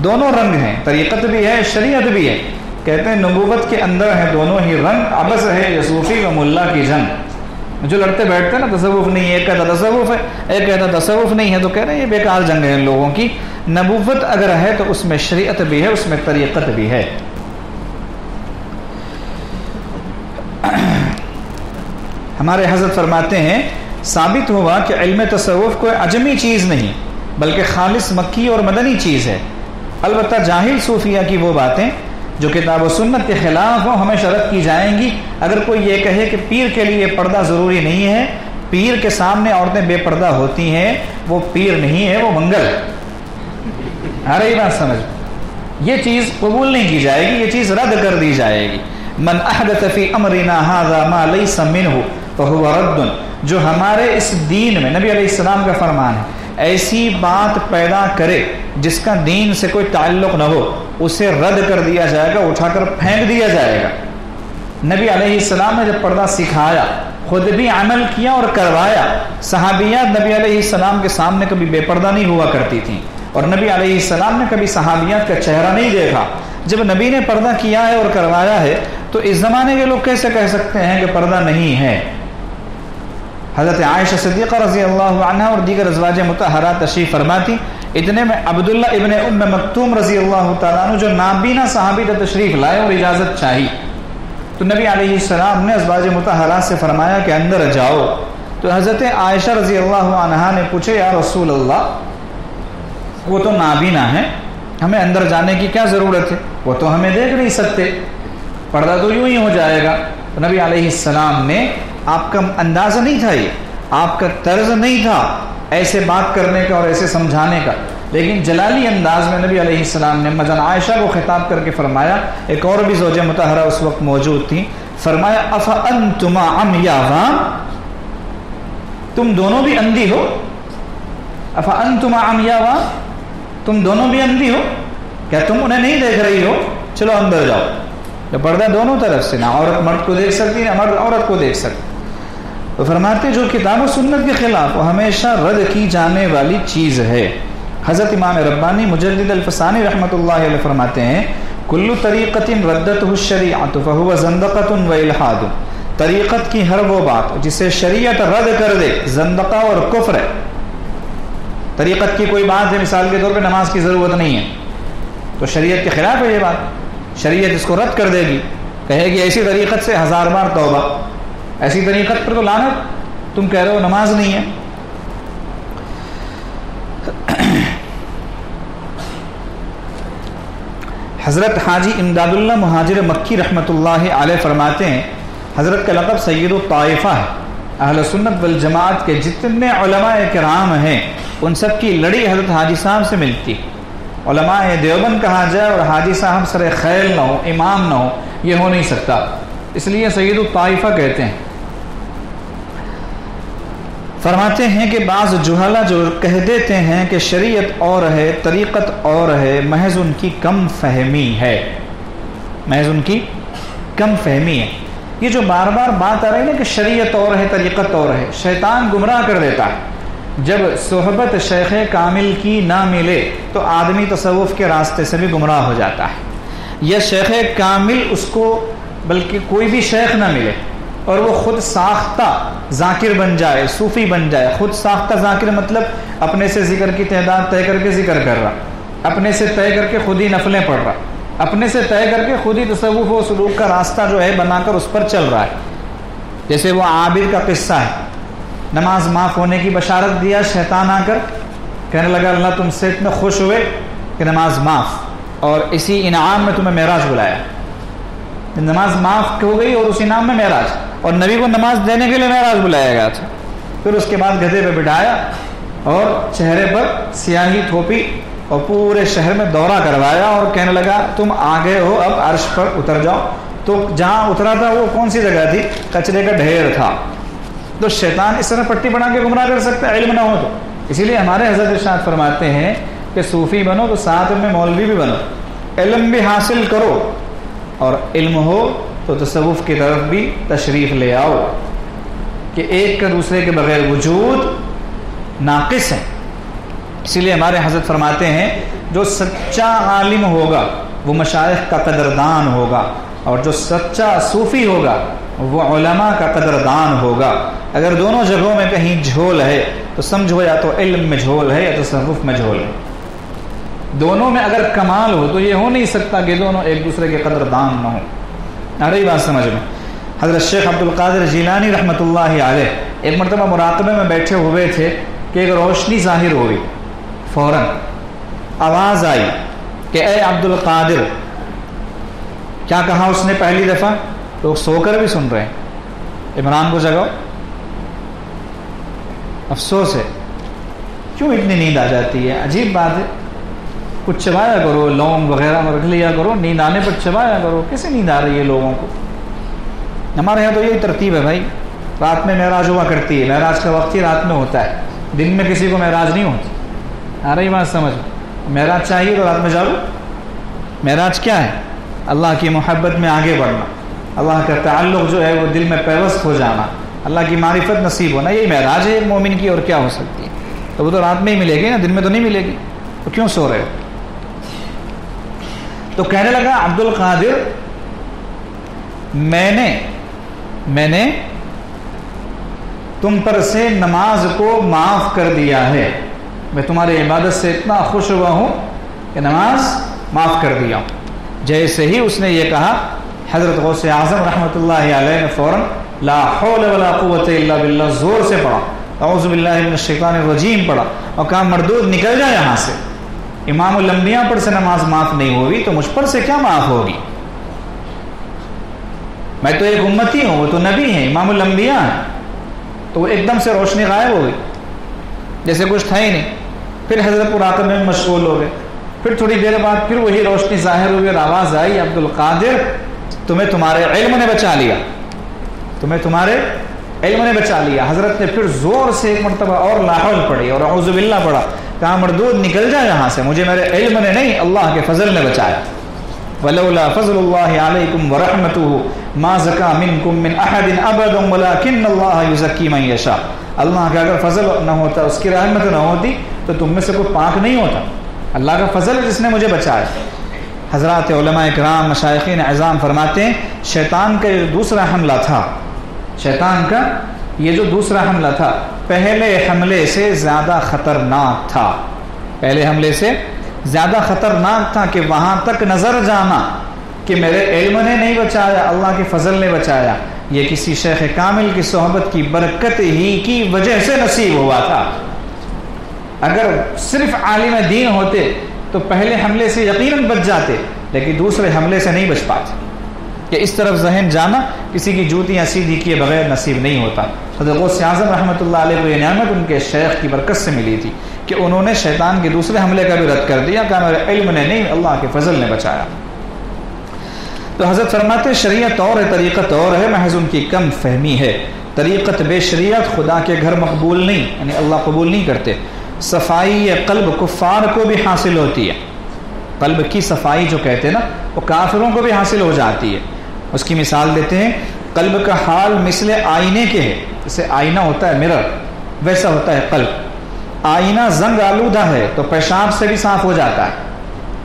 [SPEAKER 1] دونوں رنگ ہیں، طریقت بھی ہے شریعت بھی ہے. کہتے ہیں نبوت کے اندر ہیں دونوں ہی رنگ، عبث ہے یہ صوفی و ملا کی جنگ. جو لڑتے بیٹھتے ہیں نا تصوف نہیں ہے، ایک کہتا تصوف ہے، ایک کہتا تصوف نہیں ہے، تو کہہ رہے ہیں یہ بیکار جنگ ہے ان لوگوں کی. نبوت اگر ہے تو اس میں شریعت بھی ہے، اس میں طریقت بھی ہے. ہمارے حضرت فرماتے ہیں ثابت ہوا کہ علم تصوف کوئی عجمی چیز نہیں بلکہ خالص مکی اور مدنی چیز ہے. البتہ جاہل صوفیہ کی وہ باتیں جو کتاب و سنت کے خلاف ہوں ہمیں رد کی جائیں گی. اگر کوئی یہ کہے کہ پیر کے لیے پردہ ضروری نہیں ہے، پیر کے سامنے عورتیں بے پردہ ہوتی ہیں، وہ پیر نہیں ہے، وہ منگل. آ رہی بات سمجھ؟ یہ چیز قبول نہیں کی جائے گی، یہ چیز رد کر دی جائے گی. من احدث فی امرنا ھذا ما لیس منہ فہو رد. جو ہمارے اس دین میں، نبی علیہ السلام کا فرمان ہے، ایسی بات پیدا کرے جس کا دین سے کوئی تعلق نہ ہو، اسے رد کر دیا جائے گا، اٹھا کر پھینک دیا جائے گا. نبی علیہ السلام نے جب پردہ سکھایا، خود بھی عمل کیا اور کروایا. صحابیات نبی علیہ السلام کے سامنے کبھی بے پردہ نہیں ہوا کرتی تھیں، اور نبی علیہ السلام نے کبھی صحابیات کا چہرہ نہیں دیکھا. جب نبی نے پردہ کیا ہے اور کروایا ہے تو اس زمانے کے لوگ کیسے کہہ سکتے ہیں کہ پردہ نہیں ہے؟ حضرت عائشہ صدیقہ رضی اللہ عنہ اور دیگر ازواج مطہرات تشریف فرماتی. اتنے میں عبداللہ ابن ام مکتوم رضی اللہ تعالیٰ عنہ جو نابینا صحابی کا تشریف لائے اور اجازت چاہی، تو نبی علیہ السلام نے ازواج مطہرات سے فرمایا کہ اندر جاؤ. تو حضرت عائشہ رضی اللہ عنہا نے پوچھے یا رسول اللہ وہ تو نابینا ہے، ہمیں اندر جانے کی کیا ضرورت ہے، وہ تو ہمیں دیکھ نہیں سکتے، پردہ تو یوں ہی ہو جائے گا۔ تو نبی علیہ السلام نے، آپ کا اندازہ نہیں تھا، یہ آپ کا طرز نہیں تھا ایسے بات کرنے کا اور ایسے سمجھانے کا، لیکن جلالی انداز میں نبی علیہ السلام نے مجن عائشہ کو خطاب کر کے فرمایا، ایک اور بھی زوجہ مطہرہ اس وقت موجود تھی، فرمایا افانتما عمیاوان، تم دونوں بھی اندھی ہو، افانتما عمیاوان، تم دونوں بھی اندھی ہو، کیا تم انہیں نہیں دیکھ رہی ہو؟ چلو اندر جاؤ۔ تو پردہ دونوں طرف سے، نہ عورت مرد کو دیکھ سکتی نہ مرد عورت کو دیکھ سکتی۔ تو فرماتے جو کتاب و سنت کے خلاف وہ ہمیشہ رد کی جانے والی چیز ہے۔ حضرت امام ربانی مجدد الفسانی رحمۃ اللہ علیہ فرماتے ہیں کل طریقت ردتہ الشریعۃ فہو زندقۃ و الحاد، طریقت کی ہر وہ بات جسے شریعت رد کر دے زندقہ اور کفر ہے۔ طریقت کی کوئی بات ہے، مثال کے طور پہ نماز کی ضرورت نہیں ہے، تو شریعت کے خلاف ہے یہ بات، شریعت اس کو رد کر دے گی، کہے گی ایسی طریقت سے 1000 بار توبہ، ایسی طریقت پر تو لعنت، تم کہہ رہے ہو نماز نہیں ہے۔ حضرت حاجی امداد اللہ مہاجر مکی رحمۃ اللہ علیہ فرماتے ہیں حضرت کا لقب سید الطائفہ ہے، اہل سنت والجماعت کے جتنے علماء کرام ہیں ان سب کی لڑی حضرت حاجی صاحب سے ملتی، علماء دیوبند کہا جائے اور حاجی صاحب سر خیل نہ ہو، امام نہ ہو، یہ ہو نہیں سکتا، اس لیے سید الطائفہ کہتے ہیں۔ فرماتے ہیں کہ بعض جہالہ جو کہہ دیتے ہیں کہ شریعت اور ہے طریقت اور ہے، محض ان کی کم فہمی ہے، محض ان کی کم فہمی ہے۔ یہ جو بار بار بات آ رہی ہے نا کہ شریعت اور ہے طریقت اور ہے، شیطان گمراہ کر دیتا ہے۔ جب صحبت شیخ کامل کی نہ ملے تو آدمی تصوف کے راستے سے بھی گمراہ ہو جاتا ہے، یا شیخ کامل اس کو بلکہ کوئی بھی شیخ نہ ملے اور وہ خود ساختہ ذاکر بن جائے، صوفی بن جائے۔ خود ساختہ ذاکر مطلب اپنے سے ذکر کی تعداد طے کر کے ذکر کر رہا، اپنے سے طے کر کے خود ہی نفلیں پڑھ رہا، اپنے سے طے کر کے خود ہی تصوف و سلوک کا راستہ جو ہے بنا کر اس پر چل رہا ہے۔ جیسے وہ عابد کا قصہ ہے، نماز معاف ہونے کی بشارت دیا، شیطان آ کر کہنے لگا اللہ تم سے اتنے خوش ہوئے کہ نماز معاف، اور اسی انعام میں تمہیں معراج بلایا، نماز معاف ہو گئی اور اس انعام میں معراج، اور نبی کو نماز دینے کے لیے معراج بلایا گیا تھا۔ پھر اس کے بعد گدھے پہ بٹھایا اور چہرے پر سیاہی تھوپی اور پورے شہر میں دورہ کروایا اور کہنے لگا تم آگے ہو اب عرش پر اتر جاؤ۔ تو جہاں اترا تھا وہ کون سی جگہ تھی؟ کچرے کا ڈھیر تھا۔ تو شیطان اس طرح پٹی بنا کے گمراہ کر سکتا ہے علم نہ ہو تو، اسی لیے ہمارے حضرت ارشاد فرماتے ہیں کہ صوفی بنو تو ساتھ میں مولوی بھی بنو، علم بھی حاصل کرو، اور علم ہو تو تصوف کی طرف بھی تشریف لے آؤ، کہ ایک کا دوسرے کے بغیر وجود ناقص ہے۔ اسی لیے ہمارے حضرت فرماتے ہیں جو سچا عالم ہوگا وہ مشائخ کا قدردان ہوگا، اور جو سچا صوفی ہوگا وہ علماء کا قدردان ہوگا۔ اگر دونوں جگہوں میں کہیں جھول ہے تو سمجھو یا تو علم میں جھول ہے یا تصوف میں جھول ہے۔ دونوں میں اگر کمال ہو تو یہ ہو نہیں سکتا کہ دونوں ایک دوسرے کے قدردان نہ ہوں۔ آ رہی بات سمجھ میں؟ حضرت شیخ عبد القادر جیلانی رحمۃ اللہ علیہ ایک مرتبہ مراقبے میں بیٹھے ہوئے تھے کہ ایک روشنی ظاہر ہوئی، فوراً آواز آئی کہ اے عبد القادر۔ کیا کہا اس نے پہلی دفعہ؟ لوگ سو کر بھی سن رہے ہیں، عمران کو جگاؤ۔ افسوس ہے کیوں اتنی نیند آ جاتی ہے، عجیب بات ہے۔ کچھ چبایا کرو، لونگ وغیرہ میں رکھ لیا کرو، نیند آنے پر چبایا کرو۔ کیسے نیند آ رہی ہے لوگوں کو؟ ہمارے یہاں تو یہی ترتیب ہے بھائی، رات میں معراج ہوا کرتی ہے، معراج کا وقت ہی رات میں ہوتا ہے، دن میں کسی کو معراج نہیں ہوتی۔ آ رہی بات سمجھ؟ معراج چاہیے تو رات میں جاؤ۔ معراج کیا ہے؟ اللہ کی محبت میں آگے بڑھنا، اللہ کا تعلق جو ہے وہ دل میں پیوست ہو جانا، اللہ کی معرفت نصیب ہونا، یہی معراج ہے ایک مومن کی، اور کیا ہو سکتی ہے؟ تو وہ تو رات میں ہی ملے گی نا، دن میں تو نہیں ملے گی، تو کیوں سو رہے ہو؟ تو کہنے لگا عبد القادر میں نے تم پر سے نماز کو معاف کر دیا ہے، میں تمہاری عبادت سے اتنا خوش ہوا ہوں کہ نماز معاف کر دیا ہوں۔ جیسے ہی اس نے یہ کہا حضرت غوث اعظم رحمۃ اللہ علیہ نے فوراً لا حول ولا قوت الا باللہ زور سے پڑھا، اعوذ باللہ من الشیطان الرجیم پڑھا، اور کہا مردود نکل جائے یہاں سے، امام الانبیاء پر سے نماز معاف نہیں ہوئی تو مجھ پر سے کیا معاف ہوگی؟ میں تو ایک امتی ہوں، وہ تو نبی ہیں، امام الانبیاء ہیں۔ تو وہ ایک دم سے روشنی غائب ہو گئی، جیسے کچھ تھا ہی نہیں۔ پھر حضرت مراقبے میں مشغول ہو گئے، پھر تھوڑی دیر بعد پھر وہی روشنی ظاہر ہوئی اور آواز آئی، عبد القادر تمہیں تمہارے علم نے بچا لیا، تمہیں تمہارے علم نے بچا لیا۔ حضرت نے پھر زور سے ایک مرتبہ اور لا حول پڑھی اور اعوذ باللہ پڑھا، کہا مردود نکل جائے یہاں سے، مجھے میرے علم نے نہیں اللہ کے فضل نے بچایا۔ ولولا فضل اللہ علیکم ورحمتہ ما زکا منکم من احد ابدا ولکن اللہ یزکی من یشاء۔ اللہ کا اگر فضل نہ ہوتا، اس کی رحمت نہ ہوتی تو تم میں سے کوئی پاک نہیں ہوتا۔ اللہ کا فضل ہے جس نے مجھے بچایا۔ حضرات علماء کرام مشائخین اعظام فرماتے ہیں شیطان کا یہ دوسرا حملہ تھا، شیطان کا یہ جو دوسرا حملہ تھا پہلے حملے سے زیادہ خطرناک تھا، پہلے حملے سے زیادہ خطرناک تھا کہ وہاں تک نظر جانا کہ میرے علم نے نہیں بچایا، اللہ کے فضل نے بچایا، یہ کسی شیخ کامل کی صحبت کی برکت ہی کی وجہ سے نصیب ہوا تھا۔ اگر صرف عالم دین ہوتے تو پہلے حملے سے یقیناً بچ جاتے، لیکن دوسرے حملے سے نہیں بچ پاتے، کہ اس طرف ذہن جانا کسی کی جوتیاں سیدھی کیے بغیر نصیب نہیں ہوتا۔ حضرت غوث اعظم رحمۃ اللہ علیہ کو یہ نعمت ان کے شیخ کی برکت سے ملی تھی کہ انہوں نے شیطان کے دوسرے حملے کا بھی رد کر دیا، کہ میرے علم نے نہیں اللہ کے فضل نے بچایا۔ تو حضرت فرماتے شریعت اور ہے، طریقت اور ہے، محض ان کی کم فہمی ہے۔ طریقت بے شریعت خدا کے گھر مقبول نہیں، یعنی اللہ قبول نہیں کرتے۔ صفائی قلب کفار کو بھی حاصل ہوتی ہے، قلب کی صفائی جو کہتے ہیں نا وہ کافروں کو بھی حاصل ہو جاتی ہے۔ اس کی مثال دیتے ہیں، قلب کا حال مثل آئینے کے ہے، جیسے آئینہ ہوتا ہے مرر، ویسا ہوتا ہے قلب۔ آئینہ زنگ آلودہ ہے تو پیشاب سے بھی صاف ہو جاتا ہے۔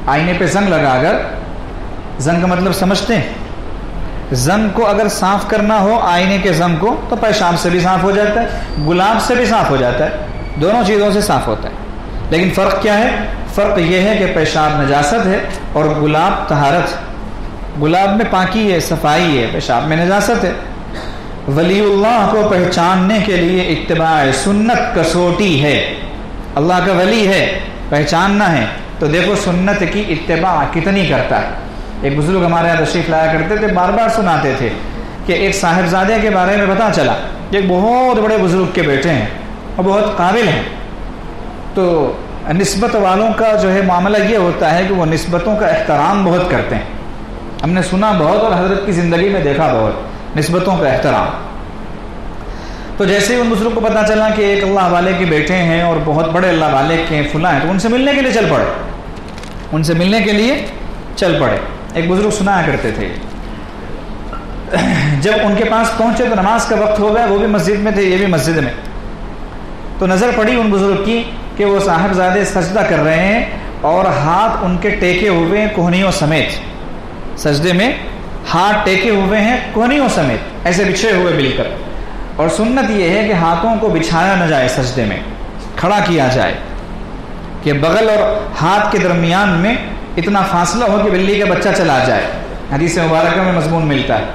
[SPEAKER 1] آئینے پہ زنگ لگا کر، زنگ کا مطلب سمجھتے ہیں؟ زنگ کو اگر صاف کرنا ہو آئینے کے زنگ کو تو پیشاب سے بھی صاف ہو جاتا ہے، گلاب سے بھی صاف ہو جاتا ہے، دونوں چیزوں سے صاف ہوتا ہے۔ لیکن فرق کیا ہے؟ فرق یہ ہے کہ پیشاب نجاست ہے اور گلاب طہارت ہے۔ گلاب میں پاکی ہے، صفائی ہے، پیشاب میں نجاست ہے۔ ولی اللہ کو پہچاننے کے لیے اتباع سنت کسوٹی ہے۔ اللہ کا ولی ہے، پہچاننا ہے تو دیکھو سنت کی اتباع کتنی کرتا ہے۔ ایک بزرگ ہمارے یہاں تشریف لایا کرتے تھے، بار بار سناتے تھے کہ ایک صاحبزادے کے بارے میں پتہ چلا کہ ایک بہت بڑے بزرگ کے بیٹے ہیں اور بہت قابل ہیں۔ تو نسبت والوں کا جو ہے معاملہ یہ ہوتا ہے کہ وہ نسبتوں کا احترام بہت کرتے ہیں۔ ہم نے سنا بہت اور حضرت کی زندگی میں دیکھا بہت نسبتوں کا احترام۔ تو جیسے ہی ان بزرگ کو پتہ چلا کہ ایک اللہ والے کے بیٹے ہیں اور بہت بڑے اللہ والے کے فلاں ہیں تو ان سے ملنے کے لیے چل پڑے، ان سے ملنے کے لیے چل پڑے۔ ایک بزرگ سنایا کرتے تھے، جب ان کے پاس پہنچے تو نماز کا وقت ہو گیا، وہ بھی مسجد میں تھے یہ بھی مسجد میں، تو نظر پڑی ان بزرگ کی کہ وہ صاحبزادے سجدہ کر رہے ہیں اور ہاتھ ان کے ٹیکے ہوئے ہیں کوہنیوں سمیت، سجدے میں ہاتھ ٹیکے ہوئے ہیں کوہنیوں سمیت، ایسے بچھے ہوئے مل کر۔ اور سنت یہ ہے کہ ہاتھوں کو بچھایا نہ جائے، سجدے میں کھڑا کیا جائے کہ بغل اور ہاتھ کے درمیان میں اتنا فاصلہ ہو کہ بلی کا بچہ چلا جائے۔ حدیث مبارکہ میں مضمون ملتا ہے۔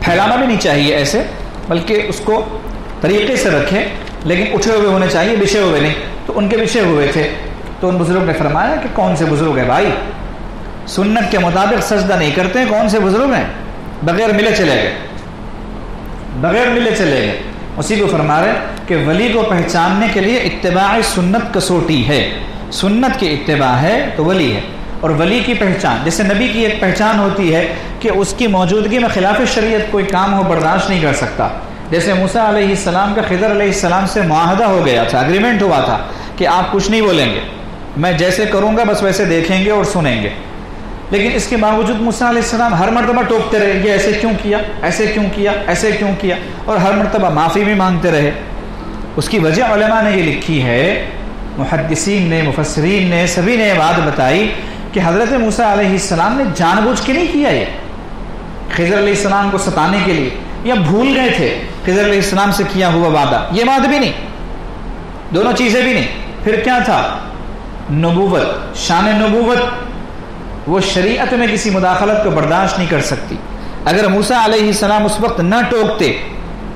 [SPEAKER 1] پھیلانا بھی نہیں چاہیے ایسے، بلکہ اس کو طریقے سے رکھیں، لیکن اٹھے ہوئے ہونے چاہیے، بچھے ہوئے نہیں۔ تو ان کے بچھے ہوئے تھے، تو ان بزرگ نے فرمایا کہ کون سے بزرگ ہیں بھائی، سنت کے مطابق سجدہ نہیں کرتے، کون سے بزرگ ہیں، بغیر ملے چلے گئے، بغیر ملے چلے گئے۔ اسی کو فرما رہے کہ ولی کو پہچاننے کے لیے اتباع سنت کسوٹی ہے، سنت کی اتباع ہے تو ولی ہے۔ اور ولی کی پہچان، جیسے نبی کی ایک پہچان ہوتی ہے کہ اس کی موجودگی میں خلاف شریعت کوئی کام ہو برداشت نہیں کر سکتا۔ جیسے موسیٰ علیہ السلام کا خضر علیہ السلام سے معاہدہ ہو گیا تھا، اگریمنٹ ہوا تھا کہ آپ کچھ نہیں بولیں گے، میں جیسے کروں گا بس ویسے دیکھیں گے اور سنیں گے۔ لیکن اس کے باوجود موسیٰ علیہ السلام ہر مرتبہ ٹوکتے رہے، یہ ایسے کیوں کیا، ایسے کیوں کیا، ایسے کیوں کیا، اور ہر مرتبہ معافی بھی مانگتے رہے۔ اس کی وجہ علماء نے یہ لکھی ہے، محدثین نے، مفسرین نے، سبھی نے یہ بات بتائی کہ حضرت موسیٰ علیہ السلام نے جان بوجھ کے نہیں کیا یہ، خضر علیہ السلام کو ستانے کے لیے، یا بھول گئے تھے خضر علیہ السلام سے کیا ہوا وعدہ، یہ بات بھی نہیں، دونوں چیزیں بھی نہیں۔ پھر کیا تھا؟ نبوت، شان نبوت، وہ شریعت میں کسی مداخلت کو برداشت نہیں کر سکتی۔
[SPEAKER 2] اگر موسیٰ علیہ السلام اس وقت نہ ٹوکتے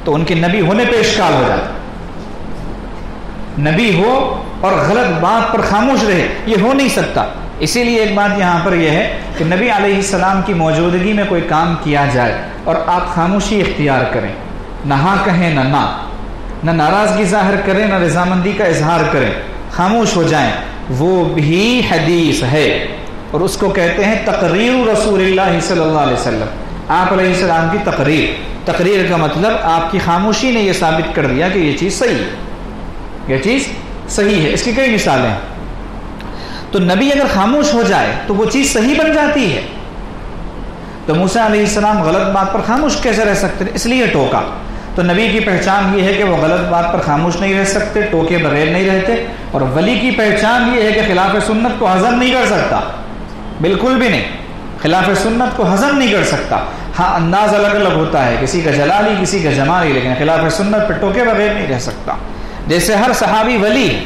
[SPEAKER 2] تو ان کے نبی ہونے پہ اشکال ہو جاتا. نبی ہو اور غلط بات پر خاموش رہے، یہ ہو نہیں سکتا. اسی لیے ایک بات یہاں پر یہ ہے کہ نبی علیہ السلام کی موجودگی میں کوئی کام کیا جائے اور آپ خاموشی اختیار کریں، نہ ہاں کہیں نہ ناراضگی ظاہر کریں، نہ رضامندی کا اظہار کریں، خاموش ہو جائیں، وہ بھی حدیث ہے. اور اس کو کہتے ہیں تقریر رسول اللہ صلی اللہ علیہ وسلم، آپ علیہ السلام کی تقریر. تقریر کا مطلب آپ کی خاموشی نے یہ ثابت کر دیا کہ یہ چیز صحیح ہے، یہ چیز صحیح ہے. اس کی کئی مثالیں ہیں. تو نبی اگر خاموش ہو جائے تو وہ چیز صحیح بن جاتی ہے. تو موسیٰ علیہ السلام غلط بات پر خاموش کیسے رہ سکتے؟ اس لیے ٹوکا. تو نبی کی پہچان یہ ہے کہ وہ غلط بات پر خاموش نہیں رہ سکتے، ٹوکے بغیر نہیں رہتے. اور ولی کی پہچان یہ ہے کہ خلاف سنت کو ہضم نہیں کر سکتا، بالکل بھی نہیں، خلاف سنت کو ہضم نہیں کر سکتا. ہاں انداز الگ الگ ہوتا ہے، کسی کا جلالی کسی کا جمالی، لیکن خلاف سنت پہ ٹوکے بغیر نہیں رہ سکتا. جیسے ہر صحابی ولی ہے،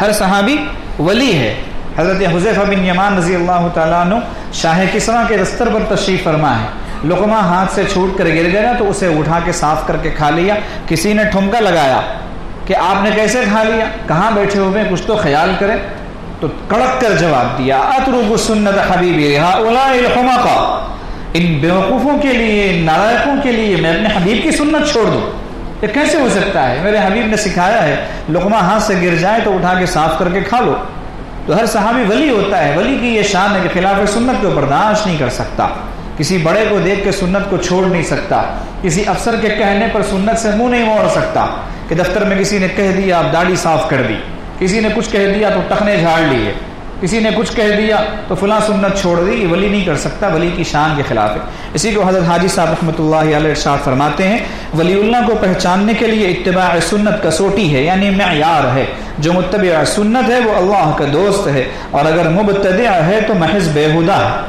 [SPEAKER 2] ہر صحابی ولی ہے. حضرت حذیفہ بن یمان رضی اللہ تعالیٰ عنہ شاہ کسریٰ کے دستر پر تشریف فرما ہے. لقمہ ہاتھ سے چھوٹ کر گر گیا تو اسے اٹھا کے صاف کر کے کھا لیا. کسی نے ٹھمکا لگایا کہ آپ نے کیسے کھا لیا، کہاں بیٹھے ہوئے، کچھ تو خیال کریں. تو کڑک کر جواب دیا، اترک سنت حبیبی ہؤلاء الحمقاء، ان بیوقوفوں کے لیے، نالائقوں کے لیے میں اپنے حبیب کی سنت چھوڑ دوں؟ یہ کیسے ہو سکتا ہے؟ میرے حبیب نے سکھایا ہے لقمہ ہاتھ سے گر جائے تو اٹھا کے صاف کر کے کھا لو. تو ہر صحابی ولی ہوتا ہے. ولی کی یہ شان ہے کہ خلاف سنت کو برداشت نہیں کر سکتا، کسی بڑے کو دیکھ کے سنت کو چھوڑ نہیں سکتا، کسی افسر کے کہنے پر سنت سے منہ نہیں موڑ سکتا. کہ دفتر میں کسی نے کہہ دیا آپ داڑھی صاف کر دی، کسی نے کچھ کہہ دیا تو ٹخنے جھاڑ لیے، کسی نے کچھ کہہ دیا تو فلاں سنت چھوڑ دی. یہ ولی نہیں کر سکتا، ولی کی شان کے خلاف ہے. اسی کو حضرت حاجی صاحب رحمۃ اللہ علیہ ارشاد فرماتے ہیں، ولی اللہ کو پہچاننے کے لیے اتباع سنت کسوٹی ہے، یعنی معیار ہے. جو متبع سنت ہے وہ اللہ کا دوست ہے، اور اگر مبتدع ہے تو محض بےہودہ ہے.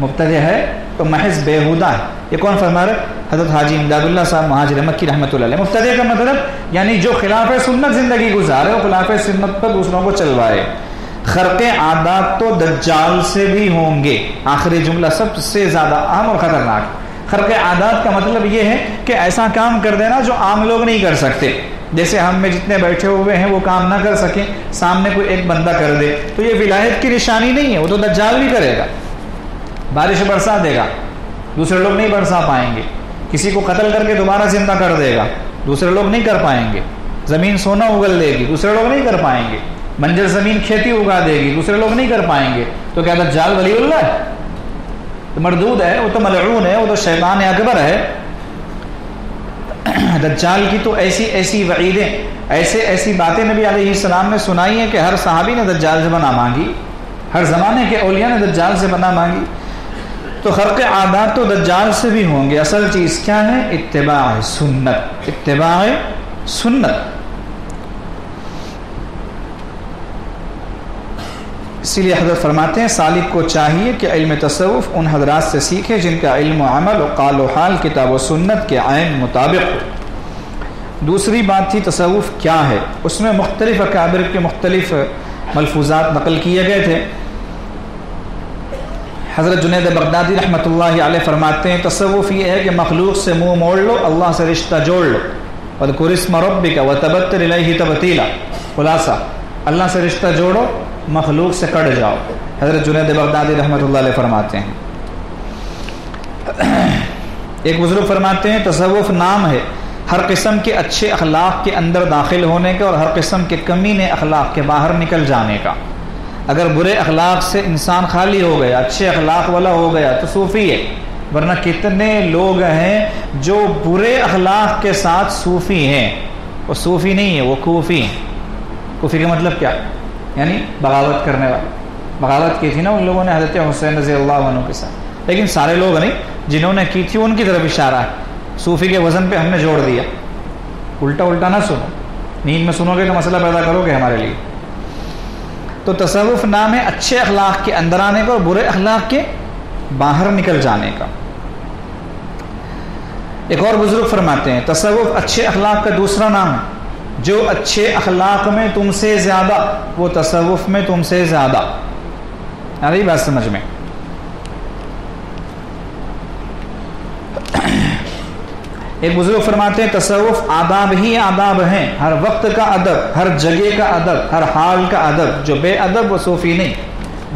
[SPEAKER 2] مبتدع ہے تو محض بےہودہ ہے. یہ کون فرما رہے؟ حضرت حاجی امداد اللہ صاحب مہاجر مکی رحمۃ اللہ علیہ. مبتدع کا مطلب یعنی جو خلاف سنت زندگی گزارے، وہ خلاف سنت پر دوسروں کو چلوائے. خرق عادات تو دجال سے بھی ہوں گے. آخری جملہ سب سے زیادہ اہم اور خطرناک. خرق عادات کا مطلب یہ ہے کہ ایسا کام کر دینا جو عام لوگ نہیں کر سکتے. جیسے ہم میں جتنے بیٹھے ہوئے ہیں وہ کام نہ کر سکیں، سامنے کوئی ایک بندہ کر دے تو یہ ولایت کی نشانی نہیں ہے. وہ تو دجال بھی کرے گا، بارش برسا دے گا، دوسرے لوگ نہیں برسا پائیں گے. کسی کو قتل کر کے دوبارہ زندہ کر دے گا، دوسرے لوگ نہیں کر پائیں گے. زمین سونا اگل دے گی، دوسرے لوگ نہیں کر پائیں گے. منجر زمین کھیتی اگا دے گی، دوسرے لوگ نہیں کر پائیں گے. تو کیا دجال ولی اللہ ہے؟ تو مردود ہے، وہ تو ملعون ہے، وہ تو شیطان اکبر ہے. دجال کی تو ایسی ایسی وعیدیں، ایسی باتیں نبی علیہ السلام نے سنائی ہیں کہ ہر صحابی نے دجال سے پناہ مانگی، ہر زمانے کے اولیاء نے دجال سے پناہ مانگی. تو خرق عادات تو دجال سے بھی ہوں گے. اصل چیز کیا ہے؟ اتباع سنت، اتباع سنت. اسی لیے حضرت فرماتے ہیں سالک کو چاہیے کہ علم تصوف ان حضرات سے سیکھے جن کا علم و عمل و قال و حال کتاب و سنت کے عین مطابق ہو. دوسری بات تھی تصوف کیا ہے. اس میں مختلف اکابر کے مختلف ملفوظات نقل کیے گئے تھے. حضرت جنید بغدادی رحمۃ اللہ علیہ فرماتے ہیں تصوف یہ ہے کہ مخلوق سے منہ موڑ لو، اللہ سے رشتہ جوڑ لو. وَاذْكُرِ اسْمَ رَبِّكَ وَتَبَتَّلْ إِلَيْهِ تَبْتِيلًا. خلاصہ اللہ سے رشتہ جوڑو، مخلوق سے کٹ جاؤ. حضرت جنید بغدادی رحمۃ اللہ علیہ فرماتے ہیں. ایک بزرگ فرماتے ہیں تصوف نام ہے ہر قسم کے اچھے اخلاق کے اندر داخل ہونے کا اور ہر قسم کے کمینے اخلاق کے باہر نکل جانے کا. اگر برے اخلاق سے انسان خالی ہو گیا، اچھے اخلاق والا ہو گیا تو صوفی ہے. ورنہ کتنے لوگ ہیں جو برے اخلاق کے ساتھ صوفی ہیں، وہ صوفی نہیں ہے، وہ کوفی ہیں. کوفی کا مطلب کیا؟ یعنی بغاوت کرنے والے. بغاوت کی تھی نا ان لوگوں نے حضرت حسین رضی اللہ عنہ کے ساتھ، لیکن سارے لوگ نہیں، جنہوں نے کی تھی ان کی طرف اشارہ ہے. صوفی کے وزن پہ ہم نے جوڑ دیا. الٹا نہ سنو، نیند میں سنو گے تو مسئلہ پیدا کرو گے ہمارے لیے. تو تصوف نام ہے اچھے اخلاق کے اندر آنے کا اور برے اخلاق کے باہر نکل جانے کا. ایک اور بزرگ فرماتے ہیں تصوف اچھے اخلاق کا دوسرا نام ہے. جو اچھے اخلاق میں تم سے زیادہ، وہ تصوف میں تم سے زیادہ. آ رہی بات سمجھ میں؟ ایک بزرگ فرماتے ہیں تصوف آداب ہی آداب ہیں، ہر وقت کا ادب، ہر جگہ کا ادب، ہر حال کا ادب، جو بے ادب وہ صوفی نہیں،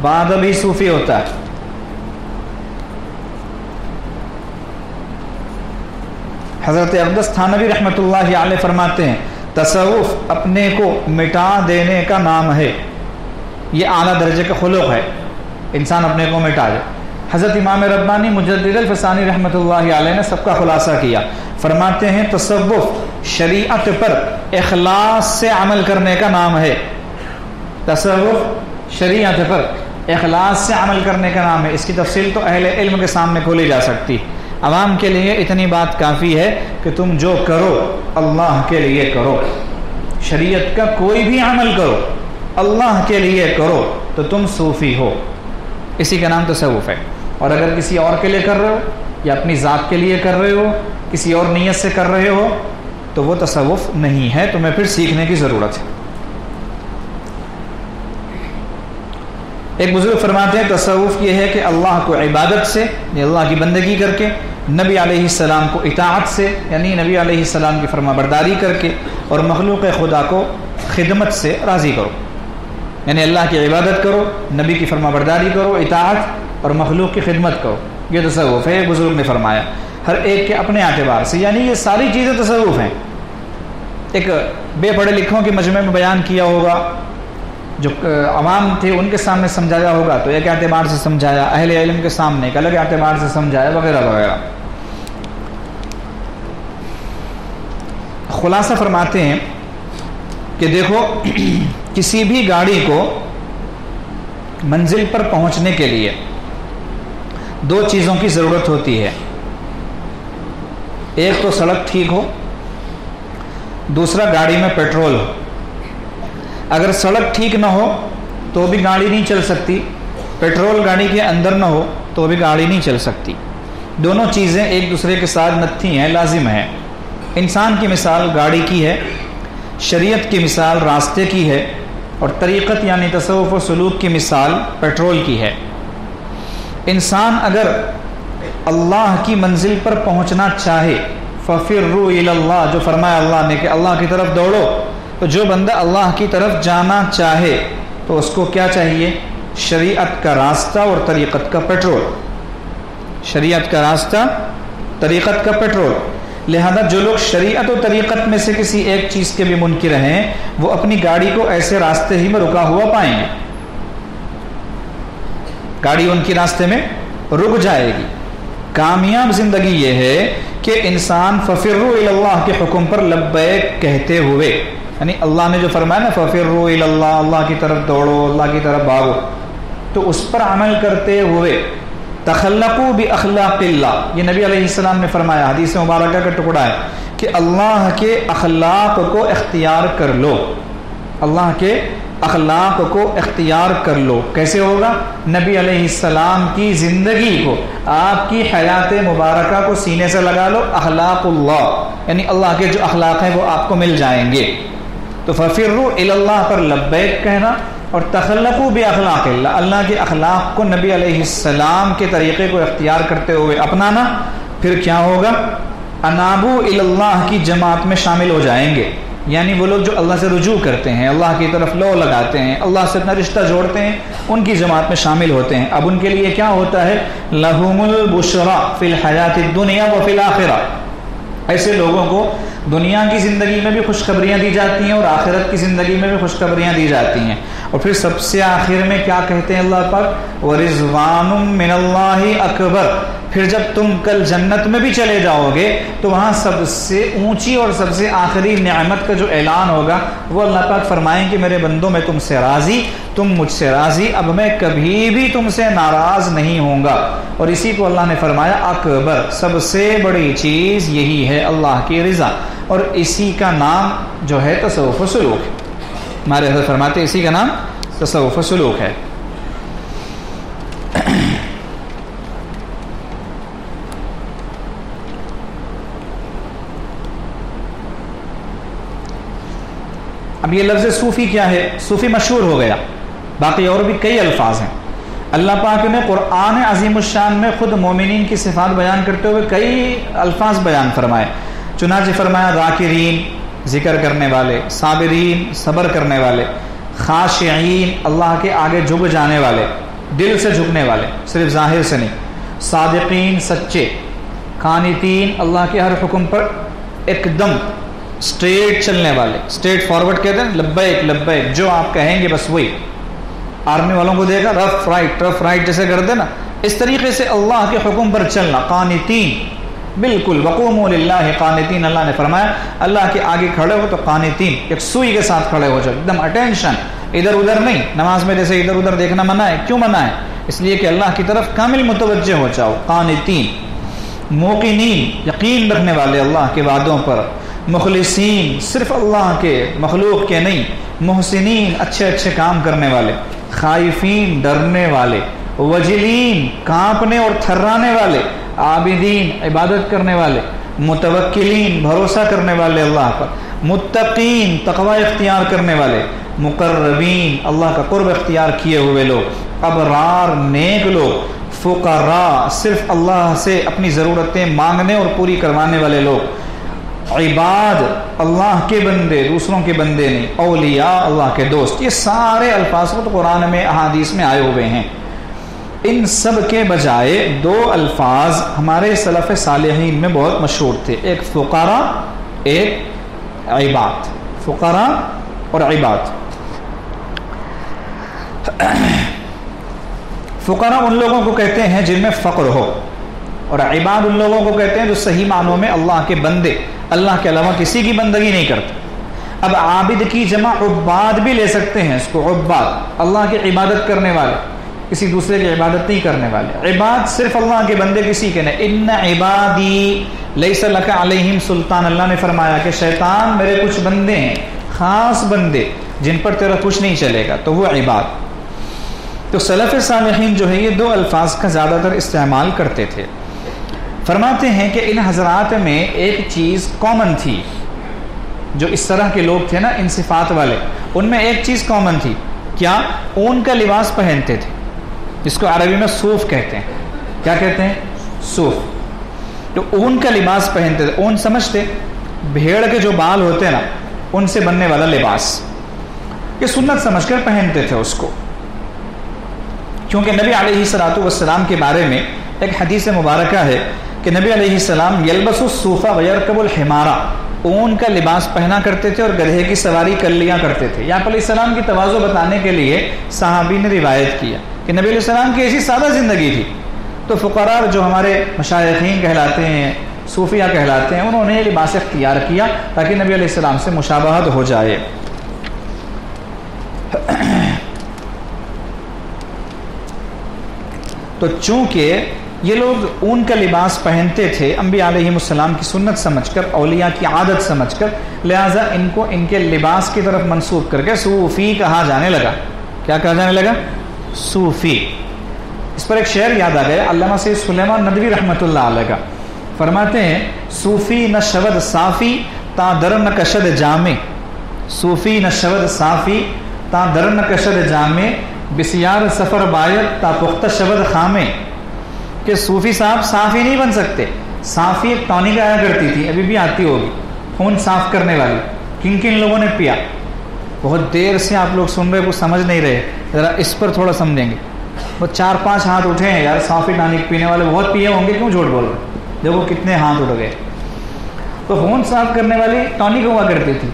[SPEAKER 2] بادب ہی صوفی ہوتا ہے۔ حضرت اقدس تھانوی رحمۃ اللہ علیہ فرماتے ہیں تصوف اپنے کو مٹا دینے کا نام ہے، یہ اعلیٰ درجے کا خلق ہے، انسان اپنے کو مٹا دے۔ حضرت امام ربانی مجدد الفسانی رحمۃ اللہ علیہ نے سب کا خلاصہ کیا، فرماتے ہیں تصوف شریعت پر اخلاص سے عمل کرنے کا نام ہے، تصوف شریعت پر اخلاص سے عمل کرنے کا نام ہے۔ اس کی تفصیل تو اہل علم کے سامنے کھولی جا سکتی، عوام کے لیے اتنی بات کافی ہے کہ تم جو کرو اللہ کے لیے کرو، شریعت کا کوئی بھی عمل کرو اللہ کے لیے کرو تو تم صوفی ہو، اسی کا نام تصوف ہے۔ اور اگر کسی اور کے لیے کر رہے ہو یا اپنی ذات کے لیے کر رہے ہو، کسی اور نیت سے کر رہے ہو تو وہ تصوف نہیں ہے، تمہیں پھر سیکھنے کی ضرورت ہے۔ ایک بزرگ فرماتے ہیں تصوف یہ ہے کہ اللہ کو عبادت سے یعنی اللہ کی بندگی کر کے، نبی علیہ السلام کو اطاعت سے یعنی نبی علیہ السلام کی فرما برداری کر کے، اور مخلوق خدا کو خدمت سے راضی کرو، یعنی اللہ کی عبادت کرو، نبی کی فرما برداری کرو، اطاعت اور مخلوق کی خدمت کرو، یہ تصوف ہے۔ بزرگ نے فرمایا ہر ایک کے اپنے اعتبار سے، یعنی یہ ساری چیزیں تصوف ہیں۔ ایک بے پڑھے لکھوں کے مجمع میں بیان کیا ہوگا، جو عوام تھے ان کے سامنے سمجھایا ہوگا تو ایک اعتبار سے سمجھایا، اہل علم کے سامنے ایک الگ اعتبار سے سمجھایا، وغیرہ وغیرہ۔ خلاصہ فرماتے ہیں کہ دیکھو کسی بھی گاڑی کو منزل پر پہنچنے کے لیے دو چیزوں کی ضرورت ہوتی ہے، ایک تو سڑک ٹھیک ہو، دوسرا گاڑی میں پیٹرول ہو۔ اگر سڑک ٹھیک نہ ہو تو بھی گاڑی نہیں چل سکتی، پیٹرول گاڑی کے اندر نہ ہو تو بھی گاڑی نہیں چل سکتی۔ دونوں چیزیں ایک دوسرے کے ساتھ نتھی ہیں، لازم ہیں۔ انسان کی مثال گاڑی کی ہے، شریعت کی مثال راستے کی ہے، اور طریقت یعنی تصوف و سلوک کی مثال پیٹرول کی ہے۔ انسان اگر اللہ کی منزل پر پہنچنا چاہے فَفِرُّوا إِلَى اللَّهِ، جو فرمایا اللہ نے کہ اللہ کی طرف دوڑو، تو جو بندہ اللہ کی طرف جانا چاہے تو اس کو کیا چاہیے؟ شریعت کا راستہ اور طریقت کا پیٹرول، شریعت کا راستہ، طریقت کا پیٹرول۔ لہذا جو لوگ شریعت و طریقت میں سے کسی ایک چیز کے بھی منکر ہیں وہ اپنی گاڑی کو ایسے راستے ہی میں رکا ہوا پائیں گے، گاڑی ان کی راستے میں رک جائے گی۔ کامیاب زندگی یہ ہے کہ انسان فَفِرُّوا إِلَى اللَّهِ کے حکم پر لبیک کہتے ہوئے، یعنی اللہ نے جو فرمایا نا فَفِرُّوا إِلَى اللَّهِ، اللہ کی طرف دوڑو، اللہ کی طرف بھاگو، تو اس پر عمل کرتے ہوئے تخلقوا بأخلاق اللہ، یہ نبی علیہ السلام نے فرمایا، حدیث مبارکہ کا ٹکڑا ہے کہ اللہ کے اخلاق کو اختیار کر لو، اللہ کے اخلاق کو اختیار کر لو۔ کیسے ہوگا؟ نبی علیہ السلام کی زندگی کو، آپ کی حیات مبارکہ کو سینے سے لگا لو، اخلاق اللہ یعنی اللہ کے جو اخلاق ہیں وہ آپ کو مل جائیں گے۔ تو فَفِرُّوا إِلَى اللَّهِ پر لبیک کہنا، اور تخلقوا بأخلاق اللہ، اللہ کے اخلاق کو نبی علیہ السلام کے طریقے کو اختیار کرتے ہوئے اپنانا، پھر کیا ہوگا؟ انابوا إِلَى اللَّهِ کی جماعت میں شامل ہو جائیں گے، یعنی وہ لوگ جو اللہ سے رجوع کرتے ہیں، اللہ کی طرف لو لگاتے ہیں، اللہ سے اپنا رشتہ جوڑتے ہیں، ان کی جماعت میں شامل ہوتے ہیں۔ اب ان کے لیے کیا ہوتا ہے؟ لَهُمُ الْبُشْرَى فِي الْحَيَاةِ الدُّنْيَا وَفِي الْآخِرَةِ، ایسے لوگوں کو دنیا کی زندگی میں بھی خوشخبریاں دی جاتی ہیں اور آخرت کی زندگی میں بھی خوشخبریاں دی جاتی ہیں۔ اور پھر سب سے آخر میں کیا کہتے ہیں اللہ پاک؟ وَرِضْوَانٌ مِّنَ اللَّهِ أَكْبَرُ، پھر جب تم کل جنت میں بھی چلے جاؤ گے تو وہاں سب سے اونچی اور سب سے آخری نعمت کا جو اعلان ہوگا وہ اللہ پاک فرمائیں کہ میرے بندوں میں تم سے راضی، تم مجھ سے راضی، اب میں کبھی بھی تم سے ناراض نہیں ہوں گا۔ اور اسی کو اللہ نے فرمایا اکبر، سب سے بڑی چیز یہی ہے اللہ کی رضا، اور اسی کا نام جو ہے تصوف و سلوک ہے۔ ہمارے حضرت فرماتے اسی کا نام تصوف و سلوک ہے۔ اب یہ لفظ صوفی کیا ہے؟ صوفی مشہور ہو گیا، باقی اور بھی کئی الفاظ ہیں۔ اللہ پاک نے قرآن عظیم الشان میں خود مومنین کی صفات بیان کرتے ہوئے کئی الفاظ بیان فرمائے. چنانچہ فرمایا ذاکرین ذکر کرنے والے، صابرین صبر کرنے والے، خاشعین اللہ کے آگے جھک جانے والے، دل سے جھکنے والے صرف ظاہر سے نہیں، صادقین سچے، قانتین اللہ کے ہر حکم پر ایک دم اسٹریٹ چلنے والے، اسٹریٹ فارورڈ کہتے ہیں لبیک لبیک، جو آپ کہیں گے بس وہی. آرمی والوں کو دیکھا رف رائٹ جیسے کرتے نا، اس طریقے سے اللہ کے حکم پر چلنا. قانتین بالکل، وقوموا للہ قانتین، اللہ نے فرمایا اللہ کے آگے کھڑے ہو تو قانتین ایک سوئی کے ساتھ کھڑے ہو جاؤ، ایک دم اٹینشن، ادھر ادھر نہیں. نماز میں جیسے ادھر ادھر دیکھنا منع ہے، کیوں منع ہے؟ اس لیے کہ اللہ کی طرف کامل متوجہ ہو جاؤ. قانتین، موقنین یقین رکھنے والے اللہ کے وعدوں پر، مخلصین صرف اللہ کے مخلوق کے نہیں، محسنین اچھے اچھے کام کرنے والے، خائفین ڈرنے والے، وجلین کانپنے اور تھرانے والے، عابدین عبادت کرنے والے، متوکلین بھروسہ کرنے والے اللہ پر، متقین تقوی اختیار کرنے والے، مقربین اللہ کا قرب اختیار کیے ہوئے لوگ، ابرار نیک لوگ، فقراء صرف اللہ سے اپنی ضرورتیں مانگنے اور پوری کروانے والے لوگ، عباد اللہ کے بندے دوسروں کے بندے نہیں، اولیاء اللہ کے دوست. یہ سارے الفاظ تو قرآن میں احادیث میں آئے ہوئے ہیں. ان سب کے بجائے دو الفاظ ہمارے سلف صالحین میں بہت مشہور تھے، ایک فقراء ایک عباد. فقراء اور عباد. فقراء ان لوگوں کو کہتے ہیں جن میں فقر ہو، اور عباد ان لوگوں کو کہتے ہیں جو صحیح معنوں میں اللہ کے بندے، اللہ کے علاوہ کسی کی بندگی نہیں کرتے. اب عابد کی جمع عباد بھی لے سکتے ہیں اس کو، عباد اللہ کی عبادت کرنے والے، کسی دوسرے کی عبادت نہیں کرنے والے. عباد صرف اللہ کے بندے، کسی کے نہیں. ان عبادی لیس لک علیہم سلطان، اللہ نے فرمایا کہ شیطان میرے کچھ بندے ہیں، خاص بندے جن پر تیرا کچھ نہیں چلے گا، تو وہ عباد. تو سلف صالحین جو ہے یہ دو الفاظ کا زیادہ تر استعمال کرتے تھے. فرماتے ہیں کہ ان حضرات میں ایک چیز کامن تھی، جو اس طرح کے لوگ تھے نا ان صفات والے، ان میں ایک چیز کامن تھی. کیا؟ اون کا لباس پہنتے تھے، جس کو عربی میں صوف کہتے ہیں. کیا کہتے ہیں؟ صوف. تو اون کا لباس پہنتے تھے. اون سمجھتے؟ بھیڑ کے جو بال ہوتے ہیں نا ان سے بننے والا لباس، یہ سنت سمجھ کر پہنتے تھے اس کو. کیونکہ نبی علیہ الصلوۃ والسلام کے بارے میں ایک حدیث مبارکہ ہے کہ نبی علیہ السلام یلبس الصوف ویرکب الحمار، اون کا لباس پہنا کرتے تھے اور گدھے کی سواری کر لیا کرتے تھے. یہاں پر علیہ السلام کی تواضع بتانے کے لیے صحابی نے روایت کیا کہ نبی علیہ السلام کی ایسی سادہ زندگی تھی. تو فقراء جو ہمارے مشایخین کہلاتے ہیں، صوفیہ کہلاتے ہیں، انہوں نے یہ لباس اختیار کیا تاکہ نبی علیہ السلام سے مشابہت ہو جائے. تو چونکہ یہ لوگ اون کا لباس پہنتے تھے انبیاء علیہ السلام کی سنت سمجھ کر، اولیاء کی عادت سمجھ کر، لہٰذا ان کو ان کے لباس کی طرف منسوب کر کے صوفی کہا جانے لگا. کیا کہا جانے لگا؟ صوفی. اس پر ایک شعر یاد آ گیا علامہ سید سلیمان ندوی رحمۃ اللہ علیہ کا. فرماتے ہیں صوفی نہ شود صافی تا در نہ کشد جامع، صوفی نہ شود صافی تا در نہ کشد جامع، بسیار سفر باید تا پختہ شود خامے. کہ صوفی صاحب صافی نہیں بن سکتے. صافی ایک ٹانک آیا کرتی تھی، ابھی بھی آتی ہوگی، خون صاف کرنے والی. کن کن لوگوں نے پیا؟ بہت دیر سے آپ لوگ سن رہے، کچھ سمجھ نہیں رہے، ذرا اس پر تھوڑا سمجھیں گے. وہ 4-5 ہاتھ اٹھے ہیں یار، صافی ٹانک پینے والے بہت پیے ہوں گے، کیوں جھوٹ بول رہے؟ دیکھو کتنے ہاتھ اٹھ گئے. تو خون صاف کرنے والی ٹانک ہوا کرتی تھی.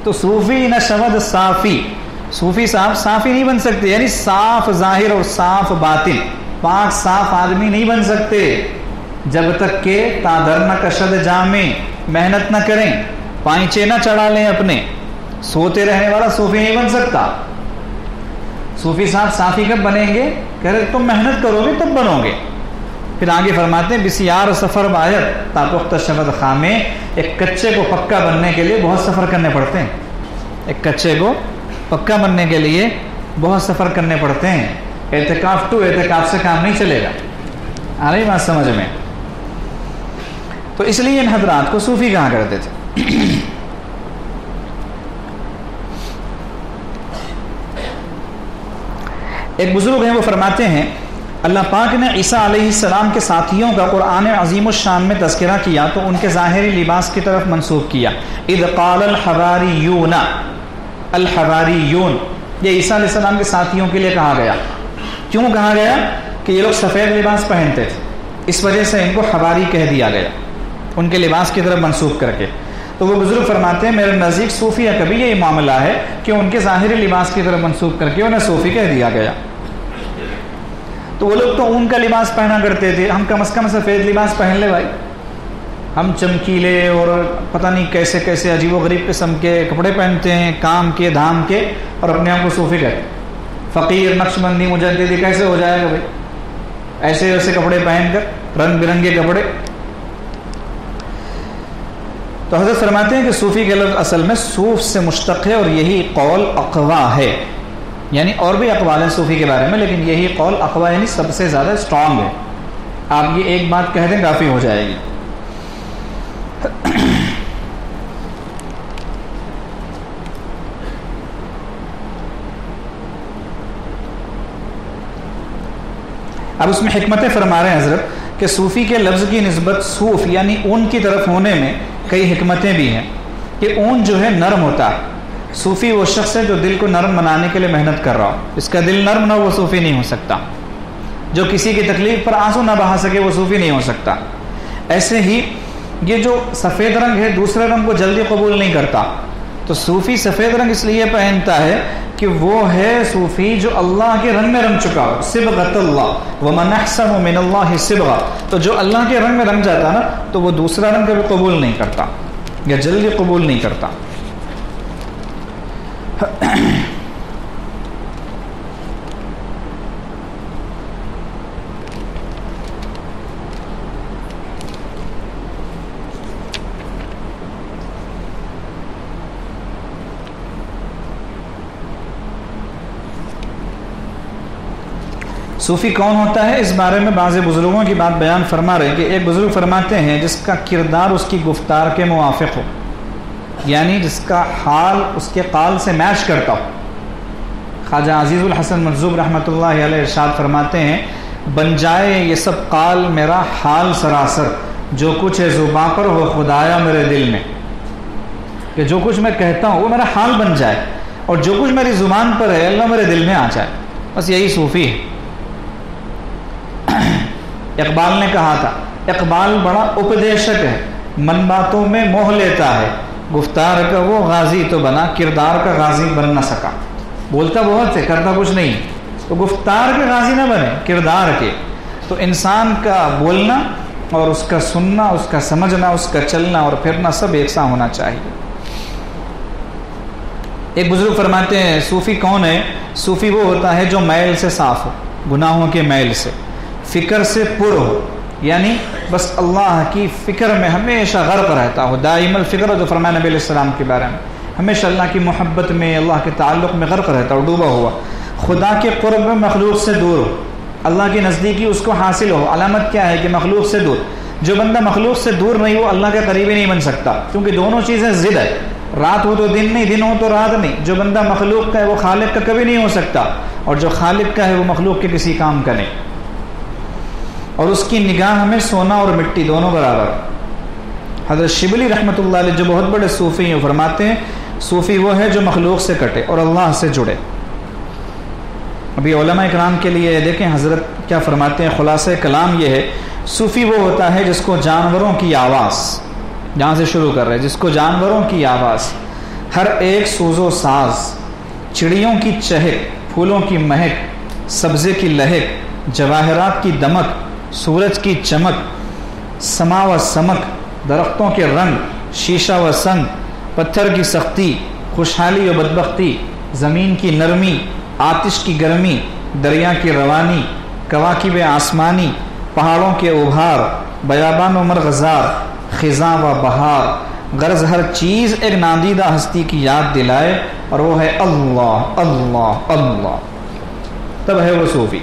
[SPEAKER 2] تو صوفی نہ شود صافی، صوفی صاحب صافی نہیں بن سکتے، یعنی صاف ظاہر اور صاف باطن، پاک صاف آدمی نہیں بن سکتے جب تک کہ تادر نہ کشد جامع، محنت نہ کریں، پائچے نہ چڑھا لیں اپنے. سوتے رہنے والا صوفی نہیں بن سکتا. صوفی صاحب صافی کب بنیں گے؟ کہہ رہے تم محنت کرو گے تب بنو گے. پھر آگے فرماتے ہیں بسیار سفر باید تا پختہ شود خامے. ایک کچے کو پکا بننے کے لیے بہت سفر کرنے پڑتے ہیں. ایک کچے کو پکا بننے کے لیے بہت سفر کرنے پڑتے ہیں. اعتکاف ٹو اعتکاف سے کام نہیں چلے گا. آ رہی بات سمجھ میں؟ تو اس لیے ان حضرات کو صوفی کہا کرتے تھے. ایک بزرگ ہیں وہ فرماتے ہیں اللہ پاک نے عیسیٰ علیہ السلام کے ساتھیوں کا قرآن عظیم الشان میں تذکرہ کیا تو ان کے ظاہری لباس کی طرف منسوب کیا. اذ قال الحواریون، الحواریون یہ عیسیٰ علیہ السلام کے ساتھیوں کے لیے کہا گیا. کیوں کہا گیا؟ کہ یہ لوگ سفید لباس پہنتے تھے، اس وجہ سے ان کو حواری کہہ دیا گیا، ان کے لباس کی طرف منسوب کر کے. تو وہ بزرگ فرماتے ہیں میرے نزدیک صوفیہ کا بھی یہی معاملہ ہے کہ ان کے ظاہری لباس کی طرف منسوب کر کے انہیں صوفی کہہ دیا گیا. تو وہ لوگ تو اون کا لباس پہنا کرتے تھے، ہم کم از کم سفید لباس پہن لے بھائی. ہم چمکیلے اور پتہ نہیں کیسے کیسے عجیب و غریب قسم کے کپڑے پہنتے ہیں، کام کے دھام کے، اور اپنے آپ کو صوفی کہتے ہیں. فقیر، نقشبندی، مجددی کیسے ہو جائے گا بھائی ایسے ایسے کپڑے پہن کر، رنگ برنگے کپڑے. تو حضرت فرماتے ہیں کہ صوفی کے لفظ اصل میں صوف سے مشتق ہے، اور یہی قول اقوا ہے. یعنی اور بھی اقوال ہیں صوفی کے بارے میں، لیکن یہی قول اقوا یعنی سب سے زیادہ اسٹرانگ ہے. آپ یہ ایک بات کہہ دیں کافی ہو جائے گی. اب اس میں حکمتیں فرما رہے ہیں حضرت کہ صوفی کے لفظ کی نسبت صوف یعنی اون کی طرف ہونے میں کئی حکمتیں بھی ہیں. کہ اون جو ہے نرم ہوتا ہے. صوفی وہ شخص ہے جو دل کو نرم بنانے کے لیے محنت کر رہا ہو. اس کا دل نرم نہ وہ صوفی نہیں ہو سکتا. جو کسی کی تکلیف پر آنسو نہ بہا سکے وہ صوفی نہیں ہو سکتا. ایسے ہی یہ جو سفید رنگ ہے دوسرے رنگ کو جلدی قبول نہیں کرتا. تو صوفی سفید رنگ اس لیے پہنتا ہے کہ وہ ہے صوفی جو اللہ کے رنگ میں رنگ چکا ہو. صبغۃ اللہ ومن احسن من اللہ صبغہ. تو جو اللہ کے رنگ میں رنگ جاتا نا تو وہ دوسرا رنگ کبھی قبول نہیں کرتا یا جلدی قبول نہیں کرتا. صوفی کون ہوتا ہے؟ اس بارے میں بعض بزرگوں کی بات بیان فرما رہے ہیں کہ ایک بزرگ فرماتے ہیں جس کا کردار اس کی گفتار کے موافق ہو، یعنی جس کا حال اس کے قال سے میچ کرتا ہو. خواجہ عزیز الحسن مجذوب رحمۃ اللہ علیہ ارشاد فرماتے ہیں بن جائے یہ سب قال میرا حال سراسر، جو کچھ ہے زباں پر ہو خدایا میرے دل میں. کہ جو کچھ میں کہتا ہوں وہ میرا حال بن جائے، اور جو کچھ میری زبان پر ہے اللہ میرے دل میں آ جائے. بس یہی صوفی ہے. اقبال نے کہا تھا اقبال بڑا اپدیشک ہے، من باتوں میں موہ لیتا ہے، گفتار کا وہ غازی تو بنا کردار کا غازی بن نہ سکا. بولتا بہت ہے کرتا کچھ نہیں. تو گفتار کے غازی نہ بنے، کردار کے. تو انسان کا بولنا اور اس کا سننا، اس کا سمجھنا، اس کا چلنا اور پھرنا سب یکساں ہونا چاہیے. ایک بزرگ فرماتے ہیں صوفی کون ہے؟ صوفی وہ ہوتا ہے جو میل سے صاف ہو، گناہوں کے میل سے، فکر سے پر ہو، یعنی بس اللہ کی فکر میں ہمیشہ غرق رہتا ہو. دائم الفکر جو فرمایا نبی علیہ السلام کے بارے میں، ہمیشہ اللہ کی محبت میں، اللہ کے تعلق میں غرق رہتا ہو، ڈوبا ہوا. خدا کے قرب میں مخلوق سے دور ہو، اللہ کی نزدیکی اس کو حاصل ہو. علامت کیا ہے کہ مخلوق سے دور. جو بندہ مخلوق سے دور نہیں وہ اللہ کے قریبی نہیں بن سکتا، کیونکہ دونوں چیزیں ضد ہے. رات ہو تو دن نہیں، دن ہو تو رات نہیں. جو بندہ مخلوق کا ہے وہ خالق کا کبھی نہیں ہو سکتا، اور جو خالق کا ہے وہ مخلوق کے کسی کام کا نہیں. اور اس کی نگاہ میں سونا اور مٹی دونوں برابر. حضرت شبلی رحمۃ اللہ علیہ جو بہت بڑے صوفی ہیں فرماتے ہیں صوفی وہ ہے جو مخلوق سے کٹے اور اللہ سے جڑے. ابھی علماء اکرام کے لیے دیکھیں حضرت کیا فرماتے ہیں. خلاصہ کلام یہ ہے صوفی وہ ہوتا ہے جس کو جانوروں کی آواز، جہاں سے شروع کر رہے ہیں، جس کو جانوروں کی آواز، ہر ایک سوز و ساز، چڑیوں کی چہک، پھولوں کی مہک، سبزے کی لہک، جواہرات کی دمک، سورج کی چمک، سما و سمک، درختوں کے رنگ، شیشہ و سنگ، پتھر کی سختی، خوشحالی و بدبختی، زمین کی نرمی، آتش کی گرمی، دریا کی روانی، کواکب آسمانی، پہاڑوں کے ابھار، بیابان و مرغزار، خزاں و بہار، غرض ہر چیز ایک نادیدہ ہستی کی یاد دلائے، اور وہ ہے اللہ اللہ اللہ. تب ہے وہ صوفی.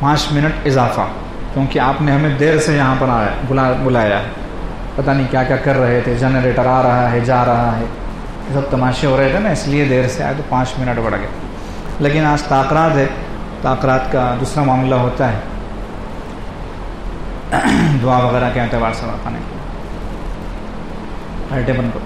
[SPEAKER 2] 5 منٹ اضافہ، کیونکہ آپ نے ہمیں دیر سے یہاں پر بلایا ہے. پتہ نہیں کیا کیا کر رہے تھے، جنریٹر آ رہا ہے، جا رہا ہے، سب تماشے ہو رہے تھے نا، اس لیے دیر سے آئے تو 5 منٹ بڑھ گئے. لیکن آج تاخرات ہے، تاخرات کا دوسرا معاملہ ہوتا ہے دعا وغیرہ کے اعتبار سے رکھنے کے ہیٹے بند کرو.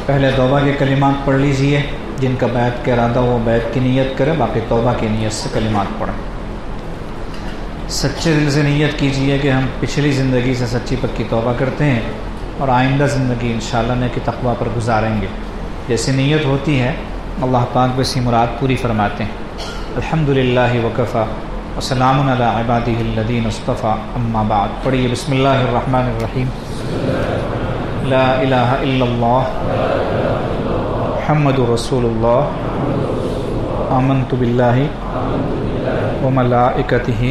[SPEAKER 2] پہلے توبہ کے کلمات پڑھ لیجئے، جن کا بیعت کا ارادہ ہو بیعت کی نیت کرے، باقی توبہ کی نیت سے کلمات پڑھیں. سچے دل سے نیت کیجئے کہ ہم پچھلی زندگی سے سچی پکی توبہ کرتے ہیں اور آئندہ زندگی انشاءاللہ نیک تقویٰ پر گزاریں گے. جیسے نیت ہوتی ہے اللہ پاک ویسی مراد پوری فرماتے ہیں. الحمدللہ وکفیٰ وسلام علی عبادہ الذین اصطفیٰ، اما بعد. پڑھیے بسم اللہ الرحمن الرحیم. لا الہ الا اللہ محمد رسول اللہ آمنت باللہ وملائکتہ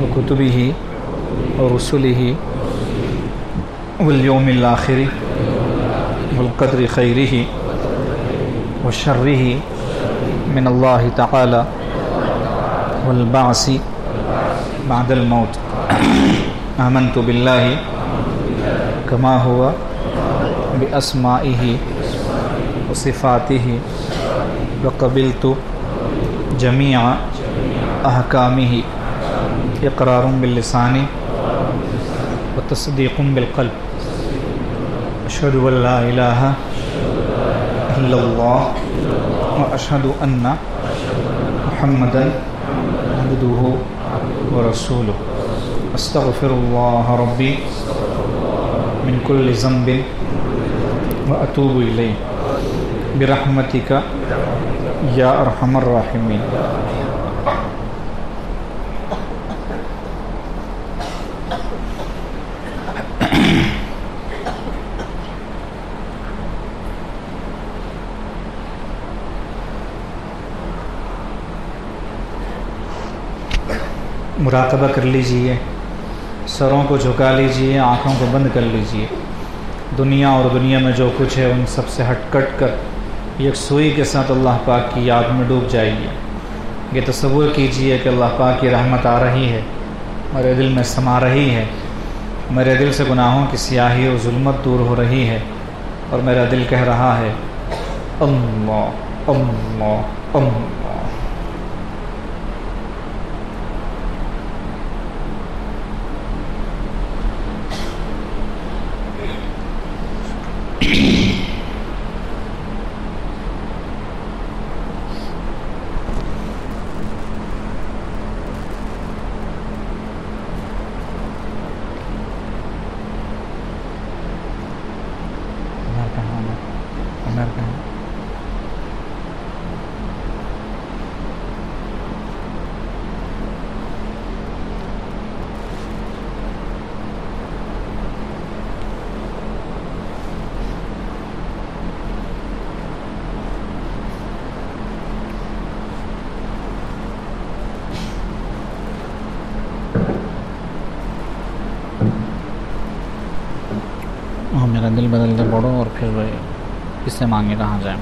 [SPEAKER 2] وکتبہ ورسلہ والیوم الآخر والقدر خیرہ وشرہ من اللہ تعالی والبعث بعد الموت. آمنت باللہ کما ہوا باسمائہ وصفاتہ وقبلت جمیع احکامہ اقرار باللسان وتصدیق بالقلب. اشہد ان لا الہ الا اللہ واشہد ان محمدا عبدہ ورسولہ. استغفر اللہ ربی من کل ذنب واتوب الیہ برحمتک یا ارحم الراحمین. مراقبہ کر لیجئے، سروں کو جھکا لیجئے، آنکھوں کو بند کر لیجئے. دنیا اور دنیا میں جو کچھ ہے ان سب سے ہٹ کٹ کر یکسوئی کے ساتھ اللہ پاک کی یاد میں ڈوب جائیے. یہ تصور کیجئے کہ اللہ پاک کی رحمت آ رہی ہے، میرے دل میں سما رہی ہے، میرے دل سے گناہوں کی سیاہی اور ظلمت دور ہو رہی ہے، اور میرا دل کہہ رہا ہے اللہ اللہ اللہ. میرا دل بدلتے پڑھو اور پھر کس سے مانگے کہاں جائیں.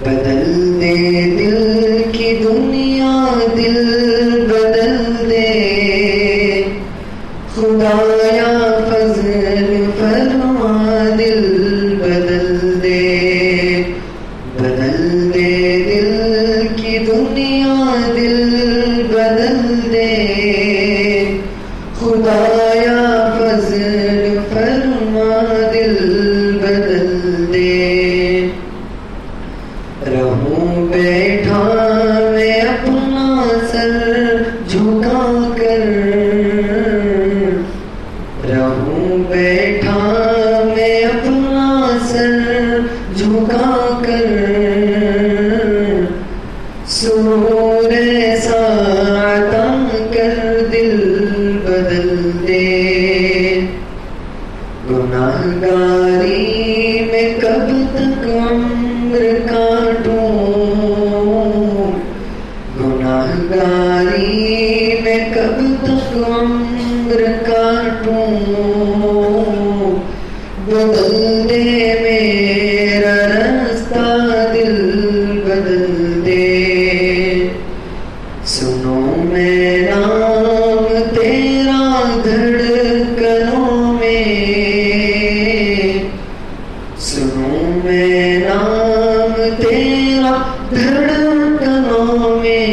[SPEAKER 3] بدل دے دل خدایا فضل فرما دل بدل دے، بدل دے دل کی دنیا دل بدل دے، خدایا فضل فرما دل بدل دے، رہوں بیٹھا میں اپنا سر جھکا کر، رہوں بیٹھا میں اپنا سر جھکا کر، سرور ایسا عطا کر دل بدل دے، گناہگاری میں کب تک عمر کاٹوں، گناہگاری میں کب تک عمر کاٹوں، بدل دے میرا راستہ دل بدل دے، سنو میں نام تیرا دھڑکنوں میں، سنو میں نام تیرا دھڑکنوں میں،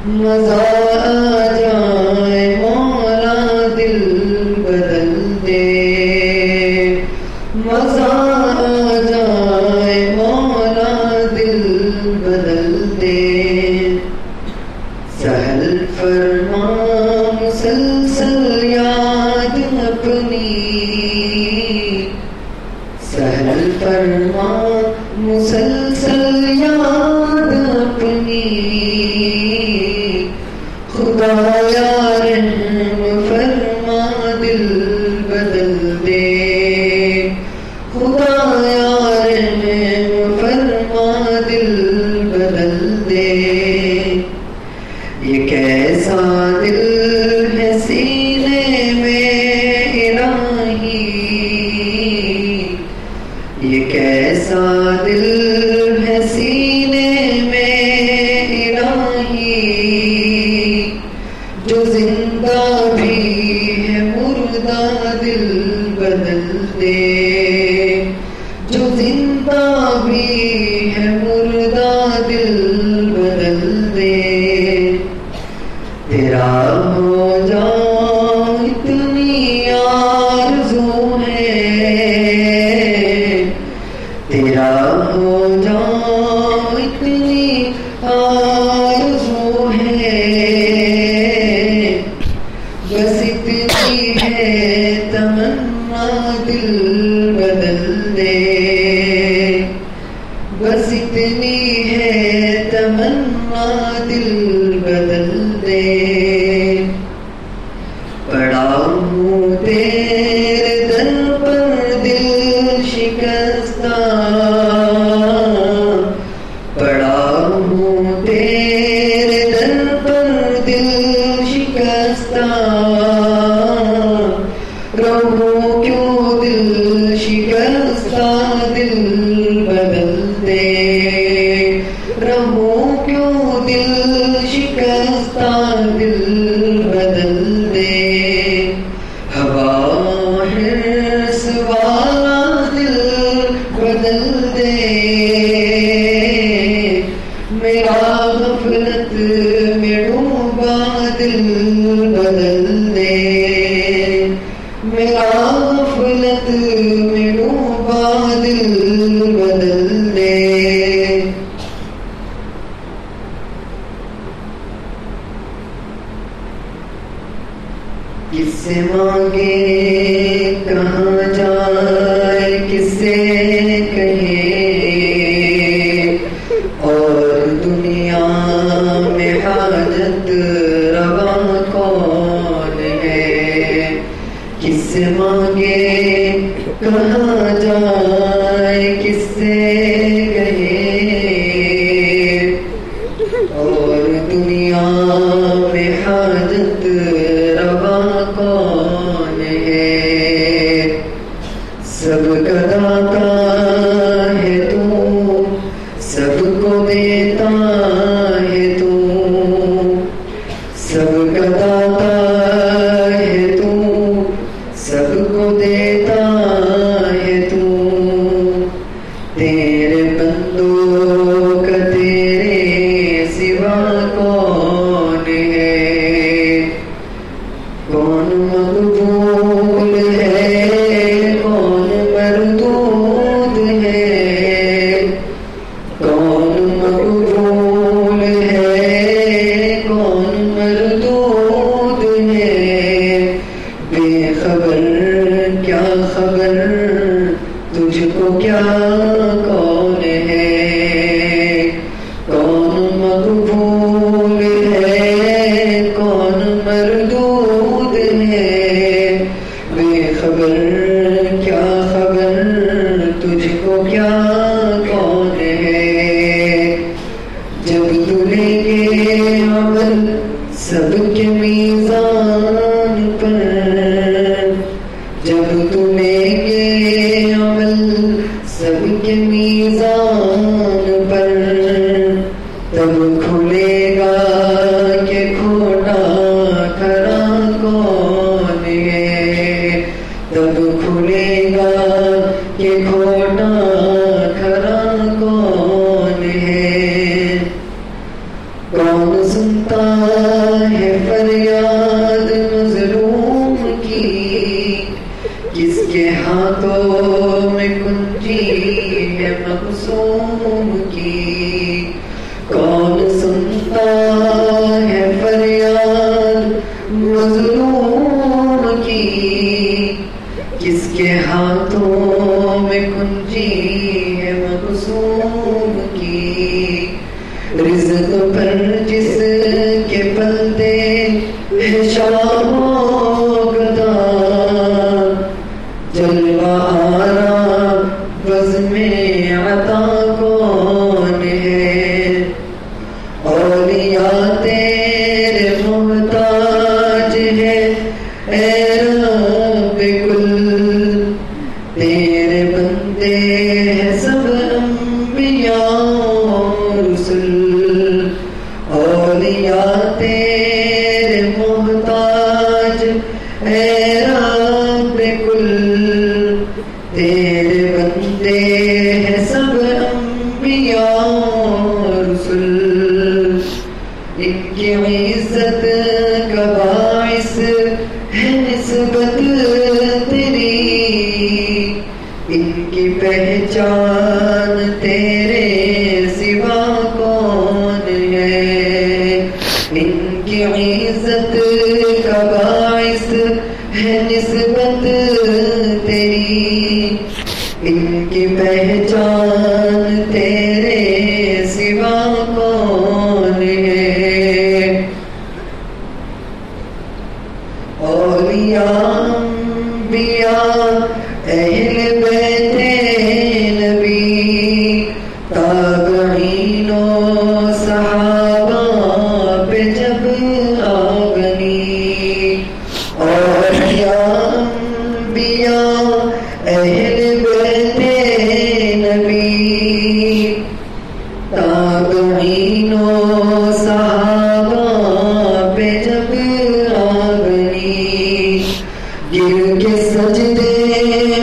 [SPEAKER 3] مزہ آ جائے مولا دل بدل دے، مزہ آ جائے مولا دل بدل دے، سہل فرما مسلسل یاد اپنی، سہل فرما مسلسل یاد اپنی، خدایا رحم فرما دل بدل دے، خدایا رحم فرما دل بدل دے، یہ کیسا دل ہے سینے میں الہی، یہ کیسا دل ہے سینے میں الہی، جو زندہ بھی ہے مردہ دل بدل دے، جو زندہ بھی ہے مردہ دل بدل دے، تیرا ہو جاؤ اتنی آرزو ہے، تیرا ہو جاؤ اتنی آرزو ہے، بس اتنی ہے تمنا دل بدل دے، بس اتنی ہے تمنا دل بدل دے، پڑا ہوں تیرے در پر دل شکستہ، پڑا ہوں تیرے در پر دل شکستہ، رہوں کیوں دل شکستہ دل بدل دے، رہوں کیوں دل شکستہ دل بدل دے، ہوا حرص والا دل بدل دے، میرا غفلت میں ڈوبا دل بدل دے، میرا غفلت میں ڈوبا دل بدل دے، کس سے مانگے کہاں جائے کس سے کہے، اور دنیا میں حاجت روا کون ہے، کس سے مانگے کہاں جائے کس سے کہے، اور دنیا میں حاجت روا کون ہے، سب کا داتا ہے تو، سب کو دیتا ہے تو، سب کا داتا کیا کون ہے، کون مقبول ہے کون مردود ہے، بے خبر کیا خبر تجھ کو کیا کون ہے، جب تلیں گے عمل سب کے میزان پر، جب تلیں گے عمل سب کے میزان پر، تب کھلے گا کہ کھوٹا کھرا کون ہے، تب کھلے گا کہ کھوٹا کھرا کون ہے، کون سنتا ہے فریاد مظلوم کی، کس کے ہاتھوں میں کنجی ہے مقصوم کی، کون سنتا ہے فریاد مظلوم کی، کس کے ہاتھوں میں کنجی ہے مقصوم کی، رزق پر جس کے پلتے ہے شام و گدا، جلوہ آرا بزم عطا کون ہے، اولیاء تیرے محتاج ہے اے رب کل، تیرے بندے ہیں سب انبیاء و رسل، اولیاء تیرے محتاج اے رب کل، تیرے بندے ہیں سب انبیاء و رسل، ان کی عزت کا باعث ہے نسبت تیری، ان کی پہچان تیرے سوا کون ہے، ان کی عزت کا باعث ہے نسبت تیری، ان کی پہچان تیرے سوا کون ہے، اولیاء انبیاء اہل بیت نبی، تابعین و صحابہ پہ جب آگنی، اولیاء انبیاء اہل بیت نبی، تابعین و صحابہ پہ جب آگنی، گر کے سجدے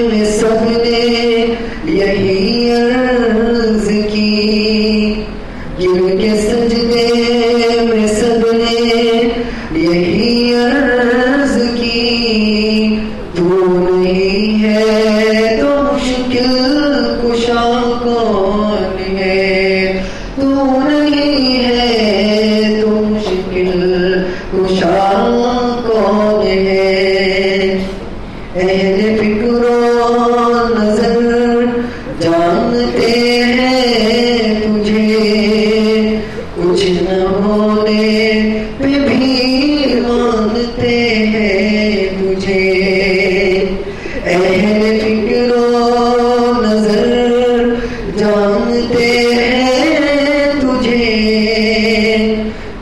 [SPEAKER 3] میں سب نے یہی عرض کی، گر کے سجدے میں سب نے یہی عرض کی، تو نہیں ہے تو مشکل کشا کون ہے، تو نہیں ہے تو مشکل کشا کون ہے، اہل فکر و نظر جانتے ہیں تجھے، کچھ نہ ہونے پہ بھی مانتے ہیں تجھے، اہل فکر و نظر جانتے ہیں تجھے،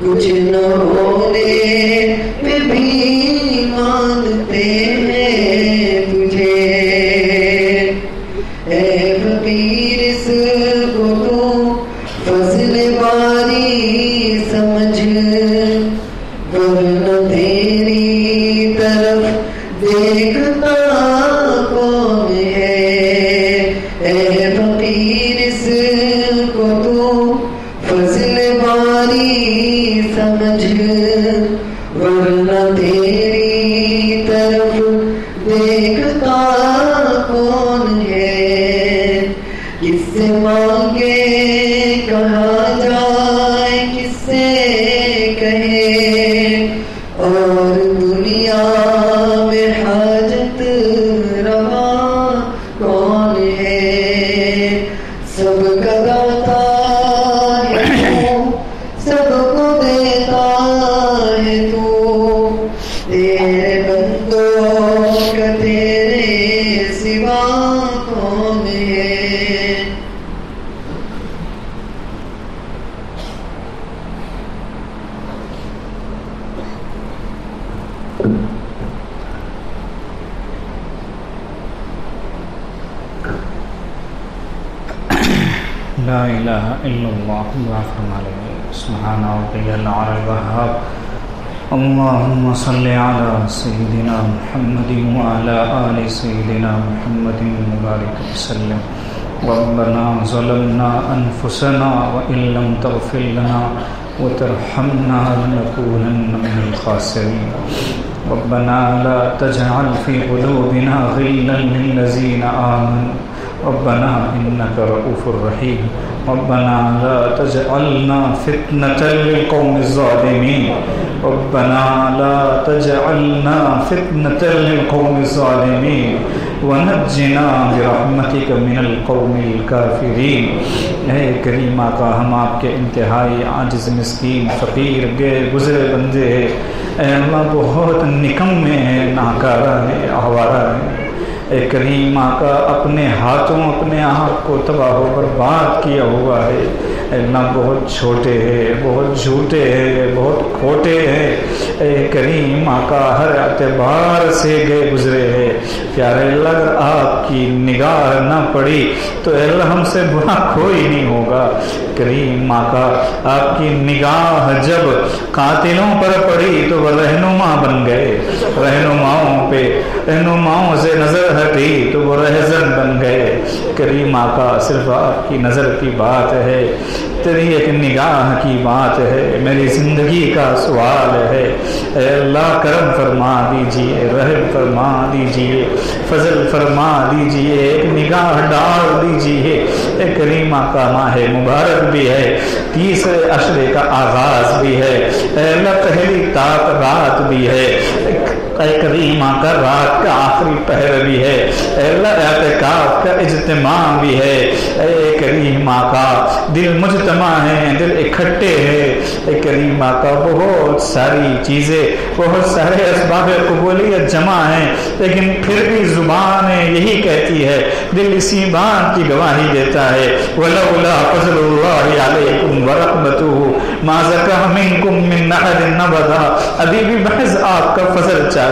[SPEAKER 3] کچھ نہ ہونے پہ بھی مانتے ہیں تجھے، اے فقیر اس کو تو فضل باری سمجھ، ورنہ تیری طرف دیکھتا کون ہے، اے فقیر اس کو تو فضل باری سمجھ، ورنہ تیری طرف دیکھتا کون ہے، کس سے مانگے کہاں جائے کس سے کہے، اور دنیا میں حاجت روا کون ہے، تیرے بندوں کا تیرے سوا کون ہے؟
[SPEAKER 2] لا الہ الا اللہ اللہم سبحان ربی العلی الوہاب اللہم صلی علی سیدنا محمد وعلی آل سیدنا محمد مبارک وسلم ربنا ظلمنا انفسنا وان لم تغفر لنا وترحمنا لنکونن من الخاسرین ربنا لا تجعل في قلوبنا غلا للذین آمنوا ربنا إنك رؤوف رحيم ربنا لا تجعلنا فتنة للقوم الظالمين ربنا لا تجعلنا فتنة للقوم الظالمين ونجنا برحمتك من القوم الكافرين۔ اے کریم آقا، ہم آپ کے انتہائی عاجز مسکین فقیر گئے گزرے بندے ہیں، اے اللہ بہت نکمے ہیں، ناکارہ ہیں، آوارہ ہیں۔ اے کریم آقا، اپنے ہاتھوں اپنے آپ کو تباہ و برباد کیا ہوا ہے۔ اے اللہ بہت چھوٹے ہیں، بہت جھوٹے ہیں، بہت کھوٹے ہیں۔ اے کریم آقا، ہر اعتبار سے گئے گزرے ہیں۔ پیارے اللہ، اگر آپ کی نگاہ نہ پڑی تو اے اللہ ہم سے برا کوئی نہیں ہوگا۔ کریم آقا، آپ کی نگاہ جب قاتلوں پر پڑی تو وہ رہنما بن گئے، رہنماؤں سے نظر ہٹی تو وہ رہزن بن گئے۔ کریم آقا، صرف آپ کی نظر کی بات ہے، تیری ایک نگاہ کی بات ہے، میری زندگی کا سوال ہے۔ اے اللہ، کرم فرما دیجئے، رحم فرما دیجئے، فضل فرما دیجئے، ایک نگاہ ڈال دیجئے۔ اے کریم آقا، ماہ مبارک بھی ہے، تیسرے عشرے کا آغاز بھی ہے، اے اللہ پہلی تاک رات بھی ہے، اے کریم آقا رات کا آخری پہر بھی ہے، اے اللہ اعتکاف کا اجتماع بھی ہے۔ اے کریم آقا، دل مجتمع ہیں، دل اکٹھے ہیں۔ اے کریم آقا، بہت ساری چیزیں، بہت سارے اسباب قبولیت جمع ہیں، لیکن پھر بھی زبان یہی کہتی ہے، دل اسی بات کی گواہی دیتا ہے، وَلَوْلَا فَضْلُ اللَّهِ عَلَيْكُمْ وَرَحْمَتُهُ مَا زَكَىٰ مِنْكُمْ مِنْ أَحَدٍ أَبَدًا۔ ابھی بھی محض آپ کا فضل چاہیے،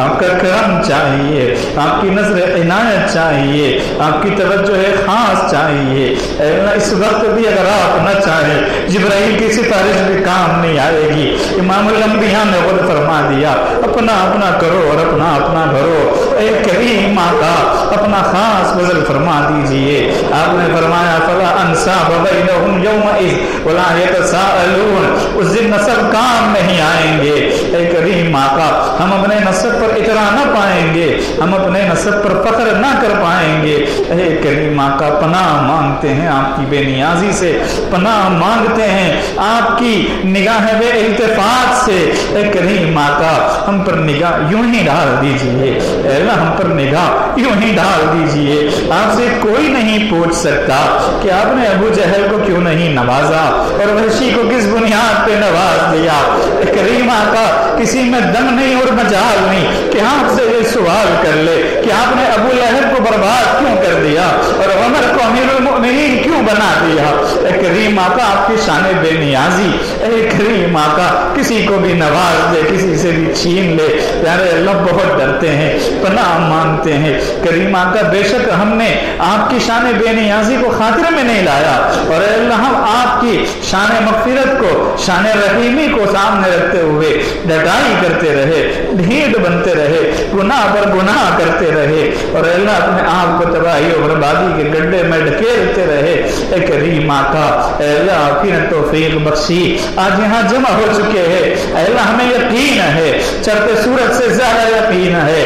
[SPEAKER 2] آپ کا کرم چاہیے، آپ کی نظر عنایت چاہیے، آپ کی توجہ خاص چاہیے۔ اے اللہ، اس وقت بھی اگر آپ نہ چاہیں، جبرائیل کی سفارش بھی کام نہیں آئے گی۔ امام الانبیاء نے خود فرما دیا، اپنا اپنا کرو اور اپنا اپنا بھرو۔ اے کریم آقا، اپنا خاص فضل فرما دیجئے۔ آپ نے فرمایا، فلا انساب بینہم یومئذ ولا یتساءلون، اس دن نسب کام نہیں آئیں گے۔ اے کریم آقا، ہم اپنے نسب پر اطراء نہ پائیں گے، ہم اپنے نسب پر فخر نہ کر پائیں گے۔ اے کریم آقا، پناہ مانگتے ہیں آپ کی بے نیازی سے، پناہ مانگتے ہیں آپ کی نگاہ بے التفات سے۔ اے کریم آقا، ہم پر نگاہ یوں ہی ڈال دیجئے، اے اللہ ہم پر نگاہ یوں ہی ڈال دیجئے۔ آپ سے کوئی نہیں پوچھ سکتا کہ آپ نے ابو جہل کو کیوں نہیں نوازا اور وحشی کو کس بنیاد پہ نواز دیا۔ اے کریم آقا، کسی میں دم نہیں اور مجال نہیں کہ آپ سے یہ سوال کر لے کہ آپ نے ابو لہب کو برباد کیوں کر دیا اور عمر کو امیر المؤمنین کیوں بنا دیا۔ اے کریم آقا، آپ کی شان بے نیازی، اے کریم آقا، کسی کو بھی نواز دے، کسی سے بھی چھین لے۔ پیارے اللہ، بہت ڈرتے ہیں، پناہ مانگتے ہیں۔ کریم آقا، بے شک ہم نے آپ کی شان بے نیازی کو خاطر میں نہیں لایا، اور اے اللہ ہم آپ کی شان مغفرت کو، شان رحیمی کو سامنے رکھتے ہوئے ڈٹائی کرتے رہے، ڈھیڑ بنتے رہے، گناہ پر گناہ کرتے رہے، اور اے اللہ اپنے آپ کو تباہی و بربادی کے گڈھے میں ڈھکیلتے رہے۔ اے کریم آقا، اے اللہ آپ کی توفیق بخشی، آج یہاں جمع ہو چکے ہیں۔ اے اللہ ہمیں یقین ہے، چڑھتے سورج سے زیادہ یقین ہے،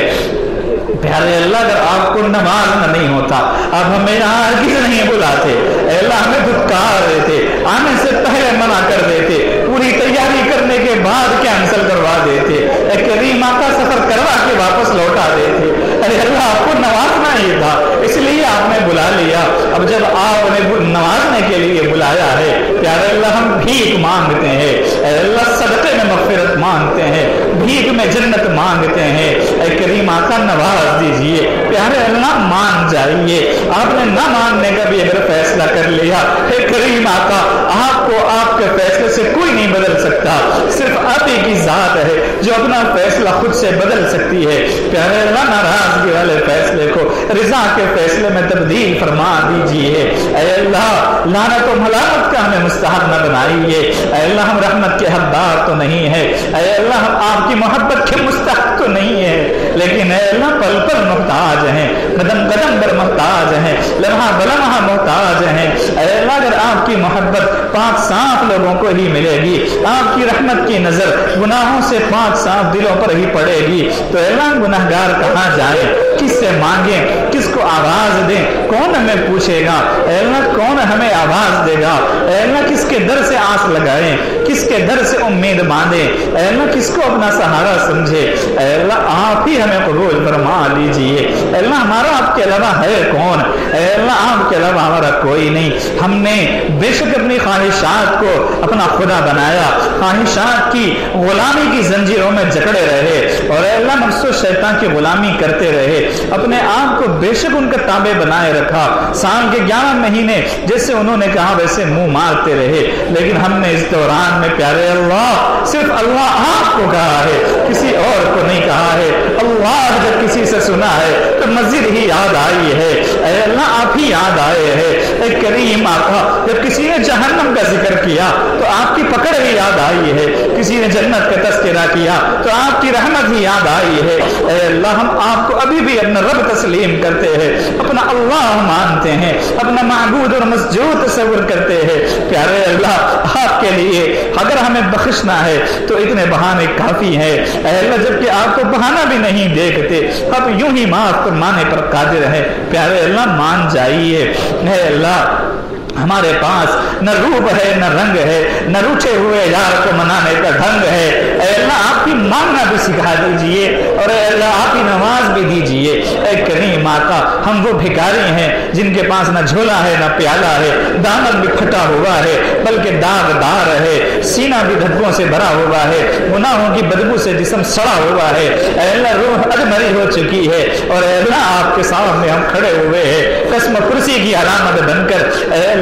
[SPEAKER 2] پیارے اللہ، اگر آپ کو نمازنا نہیں ہوتا، آپ ہمیں یہاں ہرگز نہیں بلاتے۔ اے اللہ، ہمیں دھتکار دیتے، آنے سے پہلے منع کر دیتے، پوری تیاری کرنے کے بعد کینسل کروا دیتے۔ اے کریم آقا، سفر کروا کے واپس لوٹا دیتے۔ اے اللہ، آپ کو نوازنا ہی تھا، اس لیے آپ نے بلا لیا. اب جب آپ نے نوازنے کے لیے بلایا ہے پیارے اللہ ہم بھیک مانگتے ہیں. اے اللہ صدقے میں مغفرت مانگتے ہیں, بھیک میں جنت مانگتے ہیں. اے کریم آقا نواز دیجئے, پیارے اللہ مان جائیے. آپ نے نہ ماننے کا بھی اگر فیصلہ کر لیا, اے کریم آقا آپ کو آپ کے فیصلے سے کوئی نہیں بدل سکتا, صرف آپ ہی کی ذات ہے جو اپنا فیصلہ خود سے بدل سکتی ہے. پیارے اللہ ناراضگی والے فیصلے کو رضا کے فیصلے میں تبدیل فرما دیجئے. اے اللہ لعنت و ملامت کا ہمیں مستحق نہ بنائیے. اے اللہ ہم رحمت کے حقدار تو نہیں ہے, اے اللہ ہم آپ کی محبت کے مستحق تو نہیں ہے, لیکن اے اللہ پل پل محتاج ہیں, قدم قدم پر محتاج ہیں, لمحہ بلمحہ محتاج ہیں. اے اللہ اگر آپ کی محبت پاک صاف لوگوں کو ہی ملے گی, آپ کی رحمت کی نظر گناہوں سے پاک صاف دلوں پر ہی پڑے گی, تو اے اللہ گناہگار کہاں جائیں, کس سے مانگیں, کس کو آواز دیں, کون ہمیں پوچھے گا. اے اللہ کون ہمیں آواز دے گا. اے اللہ کس کے در سے آس لگائیں, کس کے در سے امید باندھیں. اے اللہ کس کو اپنا سہارا سمجھے. اے اللہ آپ ہی ہمیں قبول فرما لیجئے. اے اللہ ہمارا آپ کے علاوہ ہے کون. اے اللہ آپ کے علاوہ ہمارا کوئی نہیں. ہم نے بے شک اپنی خواہشات کو اپنا خدا بنایا, خواہشات کی غلامی کی زنجیروں میں جکڑے رہے, اور اے اللہ نفس و شیطان کی غلامی کرتے رہے, اپنے آپ کو بے شک ان کا تابع بنائے رکھا. سال کے 11 مہینے جیسے انہوں نے کہا ویسے منہ مارتے رہے, لیکن ہم نے اس دوران میں پیارے اللہ صرف اللہ آپ کو کہا ہے, کسی اور کو نہیں کہا ہے. اللہ جب کسی سے سنا ہے تو مسجد ہی یاد آئی ہے. اے اللہ آپ ہی یاد آئے ہیں. اے کریم آقا جب کسی نے جہنم کا ذکر کیا تو آپ کی پکڑ ہی یاد آئی ہے, کسی نے جنت کا تذکرہ کیا تو آپ کی رحمت ہی یاد آئی ہے. اے اللہ ہم آپ کو ابھی بھی اپنا رب تسلیم کرتے ہیں, اپنا اللہ مانتے ہیں, اپنا معبود اور مسجود تصور کرتے ہیں. پیارے اللہ آپ کے لیے اگر ہمیں بخشنا ہے تو اتنے بہانے کافی ہیں. اے اللہ جبکہ آپ کو بہانہ بھی نہیں دیکھتے, آپ یوں ہی معاف فرمانے پر قادر ہیں. پیارے اللہ مان جائیے. اے اللہ ہمارے پاس نہ روپ ہے نہ رنگ ہے, نہ روٹھے ہوئے یار کو منانے کا ڈھنگ ہے. اے اللہ آپ کی مانگنا بھی سکھا دیجئے, اور اے اللہ آپ کی نماز بھی دیجئے. اے کریم آقا ہم وہ بھکاری ہیں جن کے پاس نہ جھولا ہے نہ پیالہ ہے, دامن بھی پھٹا ہوا ہے بلکہ داغدار ہے, سینہ بھی دھبوں سے بھرا ہوا ہے, گناہوں کی بدبو سے جسم سڑا ہوا ہے. اے اللہ روح ادمری ہو چکی ہے, اور اے اللہ آپ کے سامنے ہم کھڑے ہوئے ہیں قسم کرسی کی علامت بن کر. اے اللہ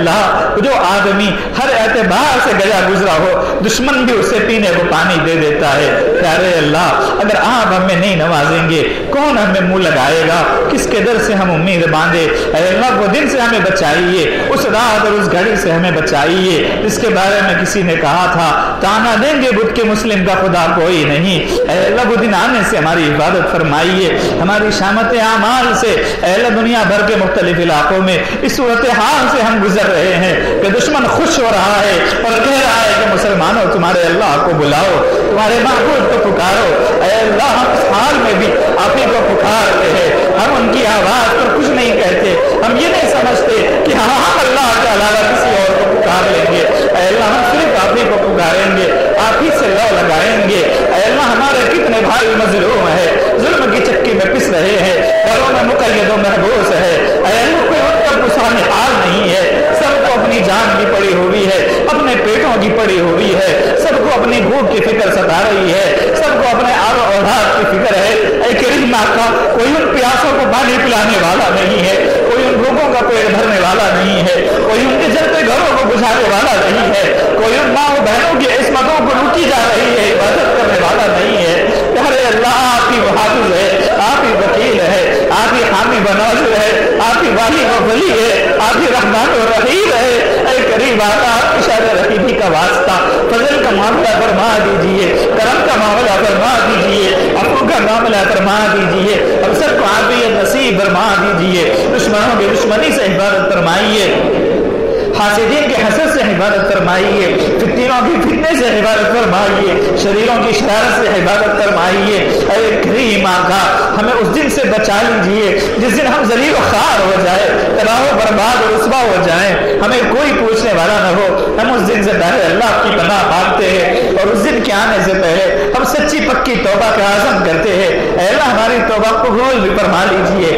[SPEAKER 2] جو آدمی ہر اعتبار سے گیا گزرا ہو, دشمن بھی اسے پینے کو پانی دے دیتا ہے. پیارے اللہ اگر آپ ہمیں نہیں نوازیں گے کون ہمیں منہ لگائے گا, کس کے در سے ہم امید باندھے. اے اللہ وہ دن سے ہمیں بچائیے, اس رات اور اس گھڑی سے ہمیں بچائیے جس کے بارے میں کسی نے کہا تھا تانا دیں گے بت کے مسلم کا خدا کوئی نہیں. اے اللہ وہ دن آنے سے ہماری حفاظت فرمائیے, ہماری شامت اعمال سے. اے اللہ دنیا بھر کے مختلف علاقوں میں اس صورتحال سے ہم گزر رہے ہیں کہ دشمن خوش ہو رہا ہے اور کہہ رہا ہے کہ مسلمانوں تمہارے اللہ کو بلاؤ, تمہارے معبود کو پکارو. اے اللہ ہم اس حال میں بھی آپ ہی کو پکارتے ہیں, ہم ان کی آواز پر کچھ نہیں کہتے, ہم یہ نہیں سمجھتے کہ ہم اللہ کے علاوہ کسی اور کو پکار لیں گے. اے اللہ ہم صرف آپ ہی کو پکاریں گے, آپ ہی سے لو لگائیں گے. اے اللہ ہمارے کتنے بھائی مظلوم ہے, ظلم کی چکی میں پس رہے ہیں, گھروں میں مقید و محبوس ہے. اے اللہ کوئی ان کا گسان حال نہیں ہے, سب کو اپنی جان کی پڑی ہوئی ہے, اپنے پیٹوں کی پڑی ہوئی ہے, سب کو اپنی بھوک کی فکر ستا رہی ہے, سب کو اپنے آب و اولاد کی فکر ہے. اے کریم آقا کوئی ان پیاسوں کو پانی پلانے والا نہیں ہے, کوئی ان بھوکوں کا پیٹ بھرنے والا نہیں ہے, کوئی ان کے جلتے گھروں کو بجھانے والا نہیں ہے, کوئی ان ماں و بہنوں کی عصمتوں کو روکی جا رہی ہے, حفاظت کرنے والا نہیں ہے. پیارے اللہ آپ ہی حافظ ہے, آپ ہی وکیل ہے, آپ ہی حامی بناظر ہے, آپ ہی والی و ولی ہے, آپ ہی رحمان و رحیم ہے. اے کریم آقا آپ کی شان رحیمی کا واسطہ فضل کا معاملہ فرما دیجئے, کرم کا معاملہ فرما دیجئے, عفو کا معاملہ فرما دیجئے, ہم سب کو عافیت نصیب فرما دیجئے. دشمنوں کی دشمنی سے حفاظت فرمائیے, حاسدین کے حسد سے حفاظت فرمائیے, فتنوں کی فتنے سے حفاظت فرمائیے, شریروں کی شرارت سے حفاظت فرمائیے. اے کریم آقا ہمیں اس دن سے بچا لیجئے جس دن ہم ذلیل و خوار ہو جائے, تباہ و برباد و رسوا ہو جائیں, ہمیں کوئی پوچھنے والا نہ ہو. ہم اس دن سے پہلے اللہ کی پناہ مانگتے ہیں, اور اس دن کے آنے سے پہلے ہم سچی پکی توبہ کا عزم کرتے ہیں. اے اللہ ہماری توبہ قبول بھی فرما لیجئے,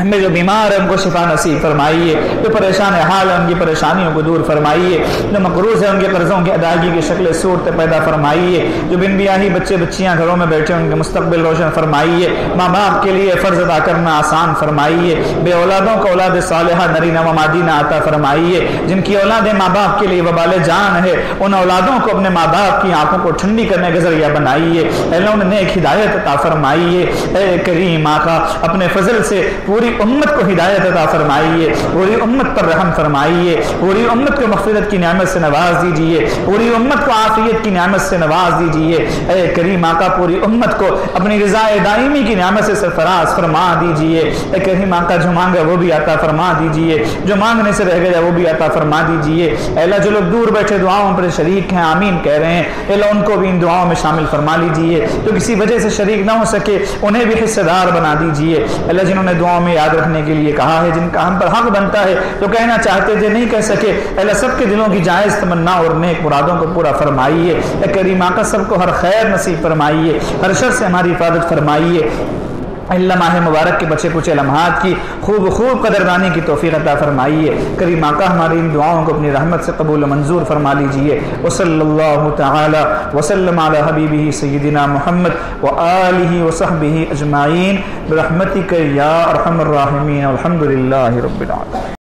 [SPEAKER 2] ہمیں جو بیمار ہیں ان کو شفا نصیب فرمائیے، جو پریشان حال ہیں ان کی پریشانیوں کو دور فرمائیے، جو مقروض ہیں ان کے قرضوں کی ادائیگی کی شکل صورت پیدا فرمائیے، جو بن بیاہی بچے بچیاں گھروں میں بیٹھے ان کے مستقبل روشن فرمائیے، ماں باپ کے لیے فرض ادا کرنا آسان فرمائیے، بے اولادوں کو اولاد صالحہ نرینہ و مادینہ عطا فرمائیے، جن کی اولادیں ماں باپ کے لیے وبال جان ہے ان اولادوں کو اپنے ماں باپ کی آنکھوں کو ٹھنڈی کرنے کا ذریعہ بنائیے، اللہ انہیں نیک ہدایت عطا فرمائیے، اے کریم آقا اپنے فضل سے پوری امت کو ہدایت عطا فرمائیے، پوری امت پر رحم فرمائیے، پوری امت کو مغفرت کی نعمت سے نواز دیجئے، پوری امت کو عافیت کی نعمت سے نواز دیجئے، اے کریم آقا پوری امت کو اپنی رضا دائمی کی نعمت سے سرفراز فرما دیجئے، اے کریم آقا جو مانگا وہ بھی عطا فرما دیجئے، جو مانگنے سے رہ گیا وہ بھی عطا فرما دیجئے، اے اللہ جو لوگ دور بیٹھے دعاؤں پر شریک ہیں آمین کہہ رہے ہیں، اے اللہ ان کو بھی ان دعاؤں میں شامل فرما لیجئے، جو کسی وجہ سے شریک نہ ہو سکے انہیں بھی حصہ دار بنا دیجئے، اللہ جنہوں نے دعاؤں میں یاد رکھنے کے لیے کہا ہے، جن کا ہم پر حق بنتا ہے جو کہنا چاہتے تھے نہیں کہہ سکے، اللہ سب کے دلوں کی جائز تمنا اور نیک مرادوں کو پورا فرمائیے، اے کریم آقا سب کو ہر خیر نصیب فرمائیے، ہر شر سے ہماری حفاظت فرمائیے، اللہ ماہ مبارک کے بچے کچھ لمحات کی خوب قدردانی کی توفیق عطا فرمائیے، کریم آقا ہماری ان دعاؤں کو اپنی رحمت سے قبول و منظور فرما لیجئے، وصلی اللہ تعالی وسلم علی حبیبہ سیدنا محمد وآلہ وصحبہ اجمعین برحمتک یا ارحم الراحمین، والحمد للہ رب العالمین۔